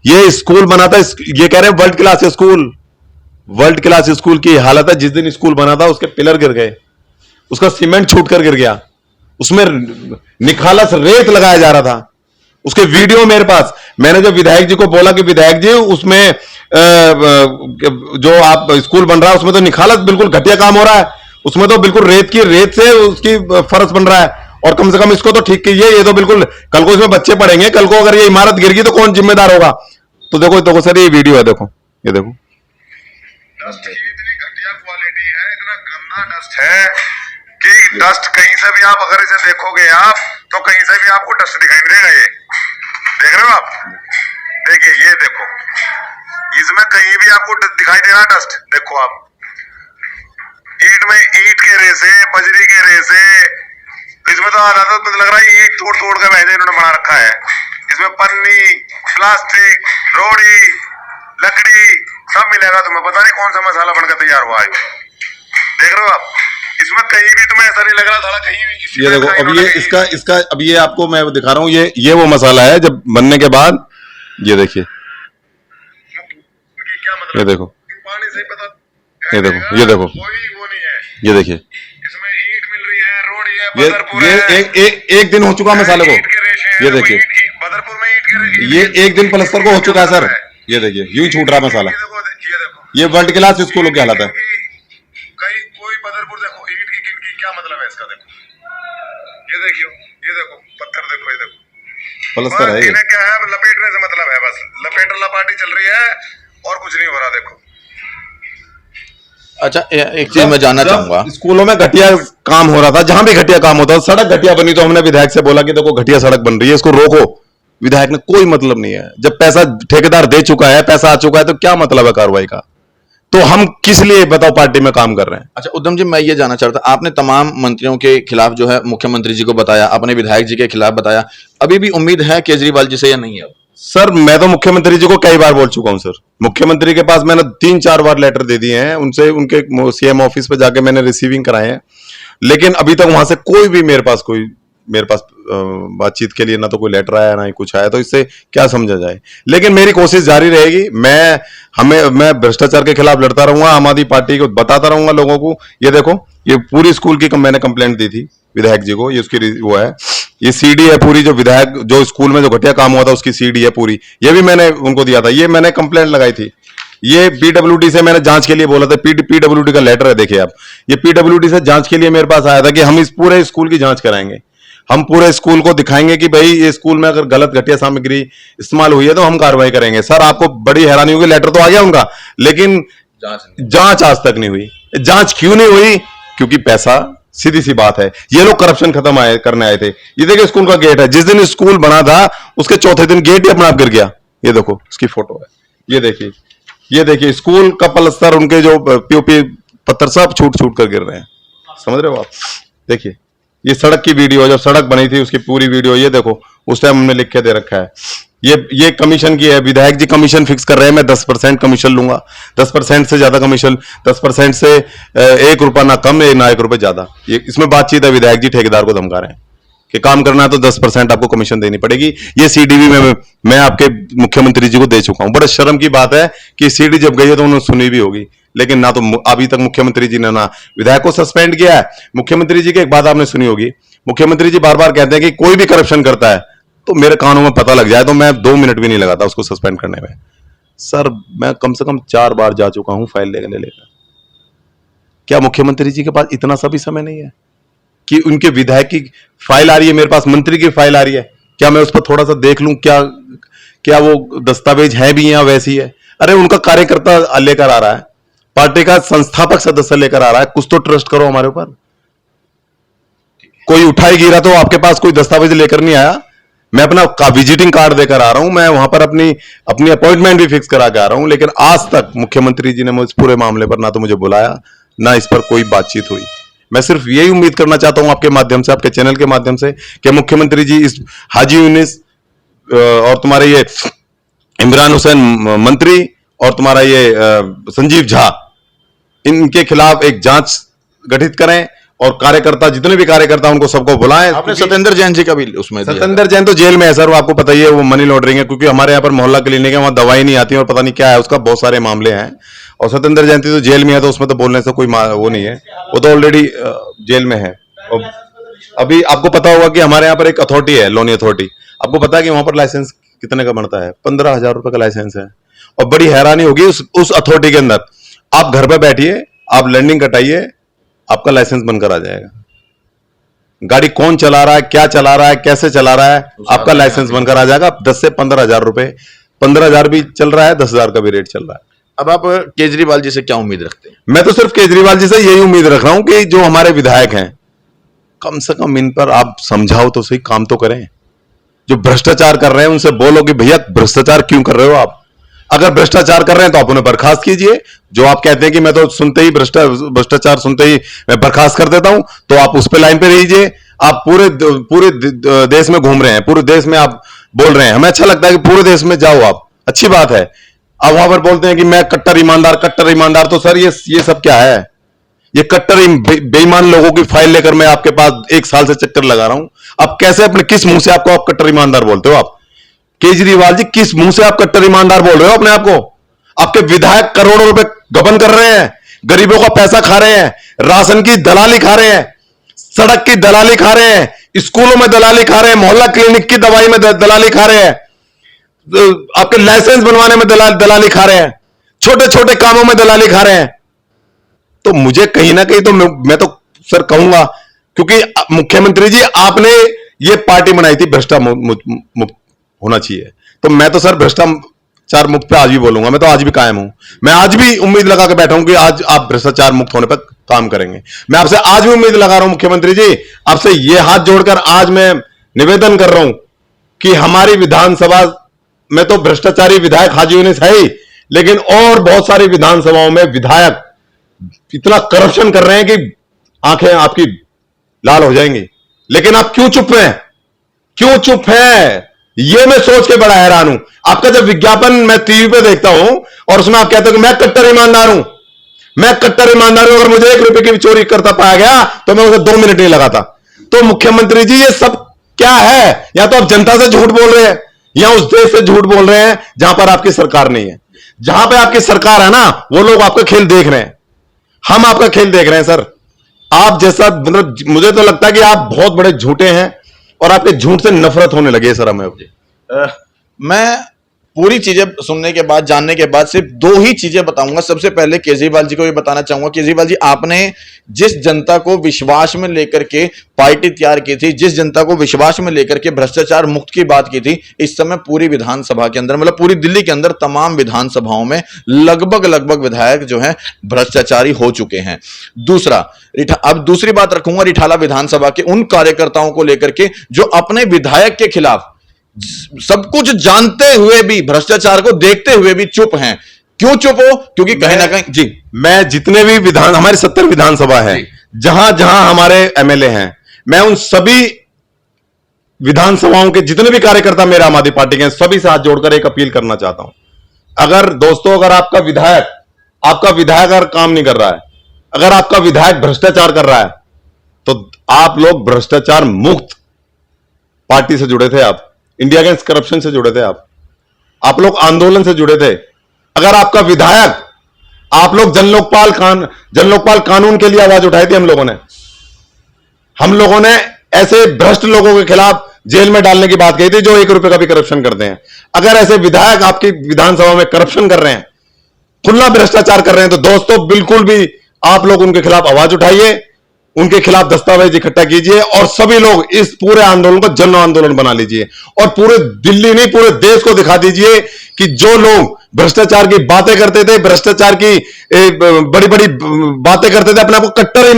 ये स्कूल बना था, ये कह रहे हैं world class school. World class school की हालत है, जिस दिन स्कूल बना था उसके पिलर गिर गए, उसका सीमेंट छूट कर गिर गया, उसमें निखालस रेत लगाया जा रहा था, उसके वीडियो मेरे पास। मैंने जब विधायक जी को बोला कि विधायक जी उसमें जो आप स्कूल बन रहा है उसमें तो निखालस बिल्कुल घटिया काम हो रहा है, उसमें तो बिल्कुल रेत से उसकी फर्श बन रहा है, और कम से कम इसको तो ठीक कीजिए। ये तो बिल्कुल कल को इसमें बच्चे पढ़ेंगे, कल को अगर ये इमारत गिर गई तो कौन जिम्मेदार होगा? तो देखो सर, ये वीडियो है, देखो, ये देखो। डस्ट की इतनी घटिया क्वालिटी है, इतना गंदा डस्ट है कि डस्ट कहीं से भी आप अगर इसे देखोगे आप तो कहीं से भी आपको डस्ट दिखाई नहीं देगा। ये देख रहे हो आप? देखिए, ये देखो, इसमें कहीं भी आपको दिखाई दे रहा डस्ट। देखो आप, ईंट में ईंट के रेसे, बजरी के रेसे, इसमें तो आदत लग रहा है ईंट तोड़ तोड़ के वैसे इन्होंने बना रखा है। इसमें पन्नी, प्लास्टिक, रोड़ी, लकड़ी सब मिलेगा तुम्हें, पता नहीं कौन सा मसाला बनकर तैयार हुआ है। देख रहे हो आप? इसमें कहीं भी तुम्हें ऐसा नहीं लग रहा था कहीं भी। ये देखो, अब ये इसका अब ये आपको मैं दिखा रहा हूं, ये वो मसाला है जब बनने के बाद, ये देखिए, क्या मतलब, ये देखो, पानी से ही पता, ये देखो, ये देखो, कोई वो नहीं है। ये देखिए, इसमें ईंट मिल रही है, रोड़ी है, बदरपुर है, एक दिन हो चुका मसाले को, ईंट के रेशे हैं, ये देखिए, बदरपुर में ईंट के ये एक दिन प्लस्तर को हो चुका है सर। ये देखिए, यूं ही छूट रहा मसाला। ये वर्ल्ड क्लास स्कूलों की हालत है। कहीं कोई बदरपुर देखो, ईंट की किनकी क्या मतलब है इसका? देखो, ये देखियो, ये देखो पत्थर, देखो, ये देखो प्लस्तर है। इन्हें क्या है, लपेटने से मतलब है, बस लपेट लपाटी चल रही है और कुछ नहीं हो रहा। देखो, अच्छा, एक चीज मैं जानना चाहूंगा, स्कूलों में घटिया काम हो रहा था, जहां भी घटिया काम होता है, सड़क घटिया बनी तो हमने विधायक से बोला कि देखो घटिया सड़क बन रही है, इसको रोको। विधायक ने कोई मतलब नहीं है। जब पैसा ठेकेदार दे चुका है, पैसा आ चुका है, तो क्या मतलब है कार्रवाई का? तो हम किस लिए बताओ पार्टी में काम कर रहे हैं? अच्छा उद्धम जी, मैं ये जानना चाहता हूं, आपने तमाम मंत्रियों के खिलाफ जो है मुख्यमंत्री जी को बताया, अपने विधायक जी के खिलाफ बताया, अभी भी उम्मीद है केजरीवाल जी से या नहीं है? सर, मैं तो मुख्यमंत्री जी को कई बार बोल चुका हूं सर। मुख्यमंत्री के पास मैंने 3-4 बार लेटर दे दिए हैं, उनसे उनके सीएम ऑफिस पे जाके मैंने रिसीविंग कराए हैं, लेकिन अभी तक वहां से कोई भी मेरे पास बातचीत के लिए ना तो कोई लेटर आया ना ही कुछ आया, तो इससे क्या समझा जाए। लेकिन मेरी कोशिश जारी रहेगी। मैं भ्रष्टाचार के खिलाफ लड़ता रहूंगा, आम आदमी पार्टी को बताता रहूंगा लोगों को। ये देखो, ये पूरी स्कूल की मैंने कंप्लेंट दी थी विधायक जी को, ये उसकी वो है, ये सीडी है पूरी, जो विधायक जो स्कूल में जो घटिया काम हुआ था उसकी सीडी है पूरी, ये भी मैंने उनको दिया था, ये मैंने कंप्लेंट लगाई थी। ये पीडब्ल्यूडी से मैंने जांच के लिए बोला था, पीडब्ल्यूडी का लेटर है, देखिए आप, ये पीडब्ल्यूडी से जांच के लिए मेरे पास आया था कि हम इस पूरे स्कूल की जांच कराएंगे, हम पूरे स्कूल को दिखाएंगे कि भाई ये स्कूल में अगर गलत घटिया सामग्री इस्तेमाल हुई है तो हम कार्रवाई करेंगे। सर, आपको बड़ी हैरानी होगी, लेटर तो आ गया उनका, लेकिन जांच आज तक नहीं हुई। जांच क्यों नहीं हुई? क्योंकि पैसा, सीधी सी बात है, ये लोग करप्शन खत्म करने आए थे। ये देखिए स्कूल का गेट है, जिस दिन स्कूल बना था उसके चौथे दिन गेट ही अपने आप गिर गया। ये देखो, इसकी फोटो है, ये देखिए स्कूल का पलस्तर, उनके जो पीओपी पत्थर सब छूट कर गिर रहे हैं, समझ रहे हो आप? देखिए, ये सड़क की वीडियो, जब सड़क बनी थी उसकी पूरी वीडियो, ये देखो, उस टाइम हमने लिख के दे रखा है। ये कमीशन की है, विधायक जी कमीशन फिक्स कर रहे हैं, मैं 10% कमीशन लूंगा, 10% से ज्यादा कमीशन, 10% से 1 रुपया ना कम, ना 1 रुपये ज्यादा। ये इसमें बातचीत है, विधायक जी ठेकेदार को धमका रहे हैं कि काम करना है तो 10% आपको कमीशन देनी पड़ेगी। ये सीडी भी मैं आपके मुख्यमंत्री जी को दे चुका हूं। बड़े शर्म की बात है कि सीडी जब गई है तो उन्होंने सुनी भी होगी, लेकिन ना तो अभी तक मुख्यमंत्री जी ने ना विधायक को सस्पेंड किया है। मुख्यमंत्री जी की एक बात आपने सुनी होगी, मुख्यमंत्री जी बार बार कहते हैं कि कोई भी करप्शन करता है तो मेरे कानों में पता लग जाए तो मैं 2 मिनट भी नहीं लगाता उसको सस्पेंड करने में। सर मैं कम से कम 4 बार जा चुका हूं फाइल लेकर। क्या मुख्यमंत्री जी के पास इतना सा भी समय नहीं है कि उनके विधायक की फाइल आ रही है मेरे पास, मंत्री की फाइल आ रही है, क्या मैं उस पर थोड़ा सा देख लूं क्या क्या वो दस्तावेज है भी या वैसी है? अरे उनका कार्यकर्ता लेकर आ रहा है, पार्टी का संस्थापक सदस्य लेकर आ रहा है, कुछ तो ट्रस्ट करो हमारे ऊपर। कोई उठाई गिरा तो आपके पास कोई दस्तावेज लेकर नहीं आया, मैं अपना विजिटिंग कार्ड देकर आ रहा हूं, मैं वहां पर अपनी अपॉइंटमेंट भी फिक्स करा के आ रहा हूं, लेकिन आज तक मुख्यमंत्री जी ने मुझे पूरे मामले पर ना तो मुझे बुलाया ना इस पर कोई बातचीत हुई। मैं सिर्फ यही उम्मीद करना चाहता हूं आपके माध्यम से, आपके चैनल के माध्यम से, कि मुख्यमंत्री जी इस हाजी यूनिस और तुम्हारे ये इमरान हुसैन मंत्री और तुम्हारा ये संजीव झा, इनके खिलाफ एक जांच गठित करें और कार्यकर्ता जितने भी कार्यकर्ता उनको सबको बुलाएं। आपने सत्येंद्र जैन जी का भी उसमें सत्येंद्र जैन तो जेल में है सर, वो आपको पता ही है, वो मनी लॉन्ड्रिंग है, क्योंकि हमारे यहाँ पर मोहल्ला क्लिनिक है, वहां दवाई नहीं आती और पता नहीं क्या है उसका, बहुत सारे मामले हैं। और सत्येंद्र जैन तो जेल में है तो उसमें तो बोलने से कोई वो नहीं है, वो तो ऑलरेडी जेल में है। और अभी आपको पता होगा कि हमारे यहाँ पर एक अथॉरिटी है, लोनी अथॉरिटी, आपको पता है कि वहां पर लाइसेंस कितने का बनता है? 15,000 रुपए का लाइसेंस है। और बड़ी हैरानी होगी उस अथॉरिटी के अंदर, आप घर पे बैठिए, आप लैंडिंग कटाइए, आपका लाइसेंस बनकर आ जाएगा। गाड़ी कौन चला रहा है, क्या चला रहा है, कैसे चला रहा है, आपका लाइसेंस बनकर आ जाएगा। 10 से 15,000 रुपए, 15,000 भी चल रहा है, 10,000 का भी रेट चल रहा है। अब आप केजरीवाल जी से क्या उम्मीद रखते हैं? मैं तो सिर्फ केजरीवाल जी से यही उम्मीद रख रहा हूं कि जो हमारे विधायक हैं, कम से कम इन पर आप समझाओ तो सही, काम तो करें। जो भ्रष्टाचार कर रहे हैं उनसे बोलो कि भैया भ्रष्टाचार क्यों कर रहे हो आप? अगर भ्रष्टाचार कर रहे हैं तो आप उन्हें बर्खास्त कीजिए। जो आप कहते हैं कि मैं तो सुनते ही भ्रष्टाचार सुनते ही मैं बर्खास्त कर देता हूं, तो आप उस पे लाइन पे रहिए। आप पूरे देश में घूम रहे हैं, पूरे देश में आप बोल रहे हैं, हमें अच्छा लगता है कि पूरे देश में जाओ आप, अच्छी बात है। आप वहां पर बोलते हैं कि मैं कट्टर ईमानदार, तो सर ये सब क्या है? ये कट्टर बेईमान लोगों की फाइल लेकर मैं आपके पास 1 साल से चक्कर लगा रहा हूं। आप कैसे अपने किस मुंह से आप कट्टर ईमानदार बोलते हो? आप केजरीवाल जी किस मुंह से आप कट्टर ईमानदार बोल रहे हो अपने आप को? आपके विधायक करोड़ों रुपए गबन कर रहे हैं, गरीबों का पैसा खा रहे हैं, राशन की दलाली खा रहे हैं, सड़क की दलाली खा रहे हैं, स्कूलों में दलाली खा रहे हैं, मोहल्ला क्लिनिक की दवाई में दलाली खा रहे हैं, आपके लाइसेंस बनवाने में दलाली खा रहे हैं, छोटे छोटे कामों में दलाली खा रहे हैं। तो मुझे कहीं ना कहीं तो मैं तो सर कहूंगा, क्योंकि मुख्यमंत्री जी आपने ये पार्टी बनाई थी भ्रष्टा मुक्त होना चाहिए, तो मैं तो सर भ्रष्टाचार मुक्त पे आज भी बोलूंगा, मैं तो आज भी कायम हूं। मैं आज भी उम्मीद लगा के बैठा हूं कि आज आप भ्रष्टाचार मुक्त होने पर काम करेंगे। मैं आपसे आज भी उम्मीद लगा रहा हूं मुख्यमंत्री जी, आपसे ये हाथ जोड़कर आज मैं निवेदन कर रहा हूं कि हमारी विधानसभा में तो भ्रष्टाचारी विधायक हाजी यूनिस है ही, लेकिन और बहुत सारी विधानसभाओं में विधायक इतना करप्शन कर रहे हैं कि आंखें आपकी लाल हो जाएंगी। लेकिन आप क्यों चुप हैं? क्यों चुप हैं? ये मैं सोच के बड़ा हैरान हूं। आपका जब विज्ञापन मैं टीवी पे देखता हूं और उसमें आप कहते हो कि मैं कट्टर ईमानदार हूं, मैं कट्टर ईमानदार हूं, अगर मुझे 1 रुपए की भी चोरी करता पाया गया तो मैं उसे 2 मिनट नहीं लगाता। तो मुख्यमंत्री जी ये सब क्या है? या तो आप जनता से झूठ बोल रहे हैं या उस देश से झूठ बोल रहे हैं जहां पर आपकी सरकार नहीं है। जहां पर आपकी सरकार है ना, वो लोग आपका खेल देख रहे हैं, हम आपका खेल देख रहे हैं सर। आप जैसा मतलब मुझे तो लगता है कि आप बहुत बड़े झूठे हैं और आपके झूठ से नफरत होने लगी है सर हमें। मैं पूरी चीजें सुनने के बाद, जानने के बाद सिर्फ 2 ही चीजें बताऊंगा। सबसे पहले केजरीवाल जी को ये बताना चाहूंगा, केजरीवाल जी आपने जिस जनता को विश्वास में लेकर के पार्टी तैयार की थी, जिस जनता को विश्वास में लेकर के भ्रष्टाचार मुक्त की बात की थी, इस समय पूरी विधानसभा के अंदर, मतलब पूरी दिल्ली के अंदर तमाम विधानसभाओं में लगभग विधायक जो है भ्रष्टाचारी हो चुके हैं। दूसरा, अब दूसरी बात रखूंगा रिठाला विधानसभा के उन कार्यकर्ताओं को लेकर के जो अपने विधायक के खिलाफ सब कुछ जानते हुए भी, भ्रष्टाचार को देखते हुए भी चुप हैं। क्यों चुप हो? क्योंकि कहीं ना कहीं जी, मैं जितने भी हमारे 70 विधानसभा है, जहां जहां हमारे एमएलए हैं, मैं उन सभी विधानसभाओं के जितने भी कार्यकर्ता मेरे आम आदमी पार्टी के हैं, सभी से हाथ जोड़कर एक अपील करना चाहता हूं। अगर दोस्तों, अगर आपका विधायक अगर काम नहीं कर रहा है, अगर आपका विधायक भ्रष्टाचार कर रहा है, तो आप लोग भ्रष्टाचार मुक्त पार्टी से जुड़े थे, आप इंडिया अगेंस्ट करप्शन से जुड़े थे, आप लोग आंदोलन से जुड़े थे। अगर आपका विधायक आप लोग जनलोकपाल कानून के लिए आवाज उठाई थी हम लोगों ने ऐसे भ्रष्ट लोगों के खिलाफ जेल में डालने की बात कही थी जो 1 रुपए का भी करप्शन करते हैं। अगर ऐसे विधायक आपकी विधानसभा में करप्शन कर रहे हैं, खुला भ्रष्टाचार कर रहे हैं, तो दोस्तों बिल्कुल भी आप लोग उनके खिलाफ आवाज उठाइए, उनके खिलाफ दस्तावेज इकट्ठा कीजिए और सभी लोग इस पूरे आंदोलन को जन आंदोलन बना लीजिए और पूरे दिल्ली नहीं पूरे देश को दिखा दीजिए कि जो लोग भ्रष्टाचार की बातें करते थे, भ्रष्टाचार की बड़ी बड़ी बातें करते थे, अपने आप को कट्टर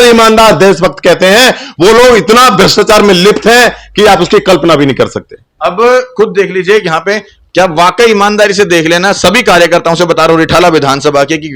ईमानदार देशभक्त कहते हैं, वो लोग इतना भ्रष्टाचार में लिप्त हैं कि आप उसकी कल्पना भी नहीं कर सकते। अब खुद देख लीजिए यहां पे, क्या वाकई ईमानदारी से देख लेना, सभी कार्यकर्ताओं से बता रहा हूं रिठाला विधानसभा के, कि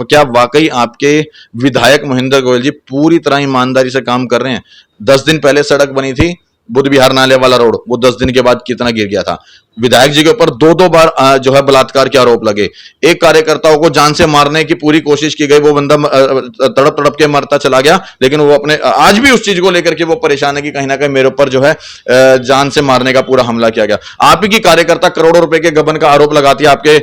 क्या वाकई आपके विधायक मोहिंदर गोयल जी पूरी तरह ईमानदारी से काम कर रहे हैं। 10 दिन पहले सड़क बनी थी बुद्ध विहार नाले वाला रोड, वो 10 दिन के बाद कितना गिर गया था। विधायक जी के ऊपर 2-2 बार जो है बलात्कार के आरोप लगे। एक कार्यकर्ताओं को जान से मारने की पूरी कोशिश की गई, वो बंदा तड़प तड़प के मरता चला गया, लेकिन वो अपने आज भी उस चीज को लेकर के वो परेशान है कि कहीं ना कहीं मेरे ऊपर जो है जान से मारने का पूरा हमला किया गया। आप ही की कार्यकर्ता करोड़ों रुपए के गबन का आरोप लगाती है आपके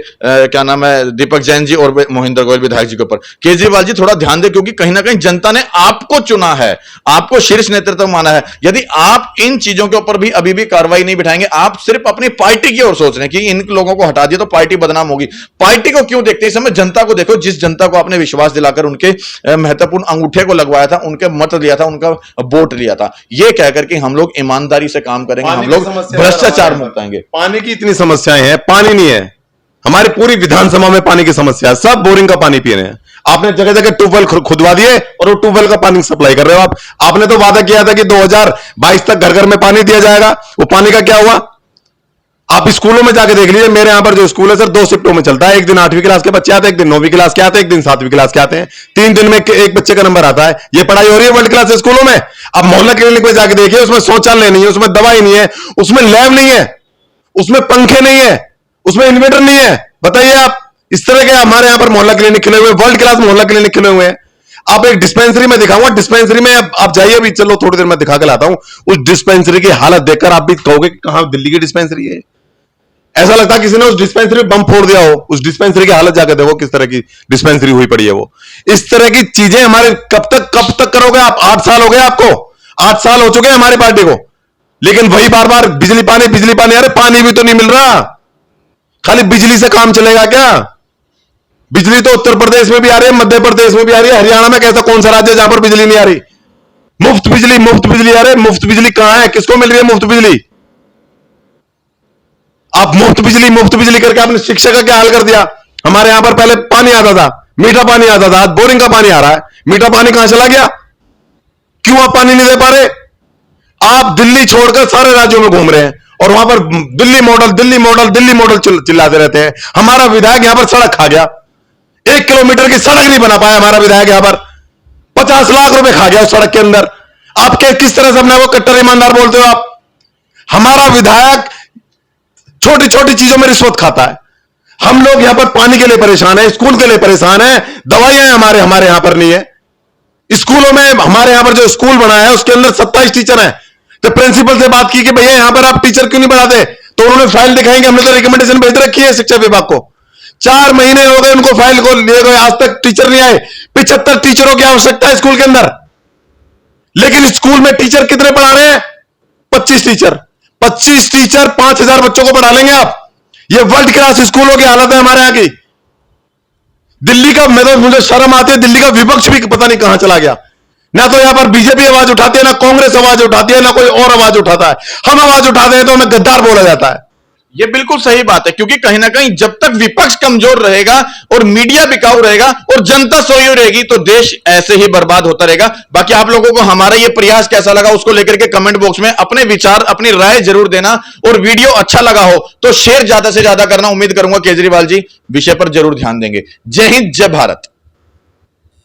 क्या नाम है दीपक जैन जी और मोहिंदर गोयल विधायक जी के ऊपर। केजरीवाल जी थोड़ा ध्यान दें, क्योंकि कहीं ना कहीं जनता ने आपको चुना है, आपको शीर्ष नेतृत्व माना है। यदि आप इन चीजों के ऊपर भी अभी भी कार्रवाई नहीं बिठाएंगे, आप सिर्फ अपनी पार्टी की ओर सोच रहे हैं कि इन लोगों को हटा दिया तो पार्टी बदनाम होगी। पार्टी को क्यों देखते हैं? इस समय जनता को देखो, जिस जनता को आपने विश्वास दिलाकर उनके महत्वपूर्ण अंगूठे को लगवाया था, उनके मत लिया था, उनका वोट लिया था, यह कहकर के हम लोग ईमानदारी से काम करेंगे, हम लोग भ्रष्टाचार मुक्त आएंगे। पानी की इतनी समस्याएं हैं, पानी नहीं है हमारी पूरी विधानसभा में, पानी की समस्या है, सब बोरिंग का पानी पी रहे हैं। आपने जगह जगह ट्यूबवेल खुदवा दिए और वो ट्यूबवेल का पानी सप्लाई कर रहे हो आप। आपने तो वादा किया था कि 2022 तक घर घर में पानी दिया जाएगा, वो पानी का क्या हुआ? आप स्कूलों में जाके देख लीजिए, मेरे यहां पर जो स्कूल है सर 2 शिफ्टों में चलता है। एक दिन 8वीं क्लास के बच्चे आते हैं, एक दिन 9वीं क्लास के आते हैं, एक दिन 7वीं क्लास के आते हैं। 3 दिन में एक बच्चे का नंबर आता है। ये पढ़ाई हो रही है वर्ल्ड क्लास स्कूलों में? आप मोहल्ला क्लिनिक में जाके देखिए, उसमें शौचालय नहीं है, उसमें दवाई नहीं है, उसमें लैब नहीं है, उसमें पंखे नहीं है, उसमें इन्वर्टर नहीं है। बताइए आप, इस तरह के हमारे यहां पर मोहल्ला क्लिनिक खुले हुए, वर्ल्ड क्लास मोहल्ला क्लिनिक खुले हुए हैं। आप एक डिस्पेंसरी में दिखाऊंगा, डिस्पेंसरी में आप जाइए, अभी चलो थोड़ी देर में दिखा के लाता हूं। उस डिस्पेंसरी की हालत देखकर आप भी कहोगे कि कहां दिल्ली की डिस्पेंसरी है। ऐसा लगता है किसी ने उस डिस्पेंसरी में बम फोड़ दिया हो। उस डिस्पेंसरी की हालत जाकर देखो किस तरह की डिस्पेंसरी हुई पड़ी है वो। इस तरह की चीजें हमारे कब तक करोगे आप? 8 साल हो गए आपको, 8 साल हो चुके हैं हमारी पार्टी को, लेकिन वही बार बार बिजली पानी। अरे पानी भी तो नहीं मिल रहा, खाली बिजली से काम चलेगा क्या? बिजली तो उत्तर प्रदेश में भी आ रही है, मध्य प्रदेश में भी आ रही है, हरियाणा में कैसा कौन सा राज्य है जहां पर बिजली नहीं आ रही? मुफ्त बिजली आ रही है। मुफ्त बिजली कहां है? किसको मिल रही है मुफ्त बिजली? आप मुफ्त बिजली करके आपने शिक्षा का क्या हाल कर दिया? हमारे यहां पर पहले पानी आता था, मीठा पानी आता था, आज बोरिंग का पानी आ रहा है। मीठा पानी कहां चला गया? क्यों आप पानी नहीं दे पा रहे? आप दिल्ली छोड़कर सारे राज्यों में घूम रहे हैं और वहां पर दिल्ली मॉडल चिल्लाते रहते हैं। हमारा विधायक यहां पर सड़क खा गया, 1 किलोमीटर की सड़क नहीं बना पाया हमारा विधायक, यहां पर 50 लाख रुपए खा गया उस सड़क के अंदर। आप किस तरह से अपने वो कट्टर ईमानदार बोलते हो आप? हमारा विधायक छोटी छोटी चीजों में रिश्वत खाता है। हम लोग यहां पर पानी के लिए परेशान है, स्कूल के लिए परेशान है, दवाइयां हमारे यहां पर नहीं है। स्कूलों में हमारे यहां पर जो स्कूल बना है उसके अंदर 27 टीचर हैं। तो प्रिंसिपल से बात की कि भैया यहां पर आप टीचर क्यों नहीं बढ़ाते? तो उन्होंने फाइल दिखाएंगे, हमने तो रिकमेंडेशन भेज रखी है शिक्षा विभाग को। 4 महीने हो गए उनको फाइल को लिए गए, आज तक टीचर नहीं आए। 75 टीचरों की आवश्यकता है स्कूल के अंदर, लेकिन स्कूल में टीचर कितने पढ़ा रहे हैं? 25 टीचर 5000 बच्चों को पढ़ा लेंगे आप? ये वर्ल्ड क्लास स्कूलों की हालत है हमारे यहां की। दिल्ली का, मुझे शर्म आती है, दिल्ली का विपक्ष भी पता नहीं कहां चला गया। ना तो यहां पर बीजेपी आवाज उठाती है, ना कांग्रेस आवाज उठाती है, ना कोई और आवाज उठाता है। हम आवाज उठाते हैं तो हमें गद्दार बोला जाता है। ये बिल्कुल सही बात है, क्योंकि कहीं ना कहीं जब तक विपक्ष कमजोर रहेगा और मीडिया बिकाऊ रहेगा और जनता सोई रहेगी तो देश ऐसे ही बर्बाद होता रहेगा। बाकी आप लोगों को हमारा ये प्रयास कैसा लगा उसको लेकर के कमेंट बॉक्स में अपने विचार, अपनी राय जरूर देना, और वीडियो अच्छा लगा हो तो शेयर ज्यादा से ज्यादा करना। उम्मीद करूंगा केजरीवाल जी विषय पर जरूर ध्यान देंगे। जय हिंद, जय भारत।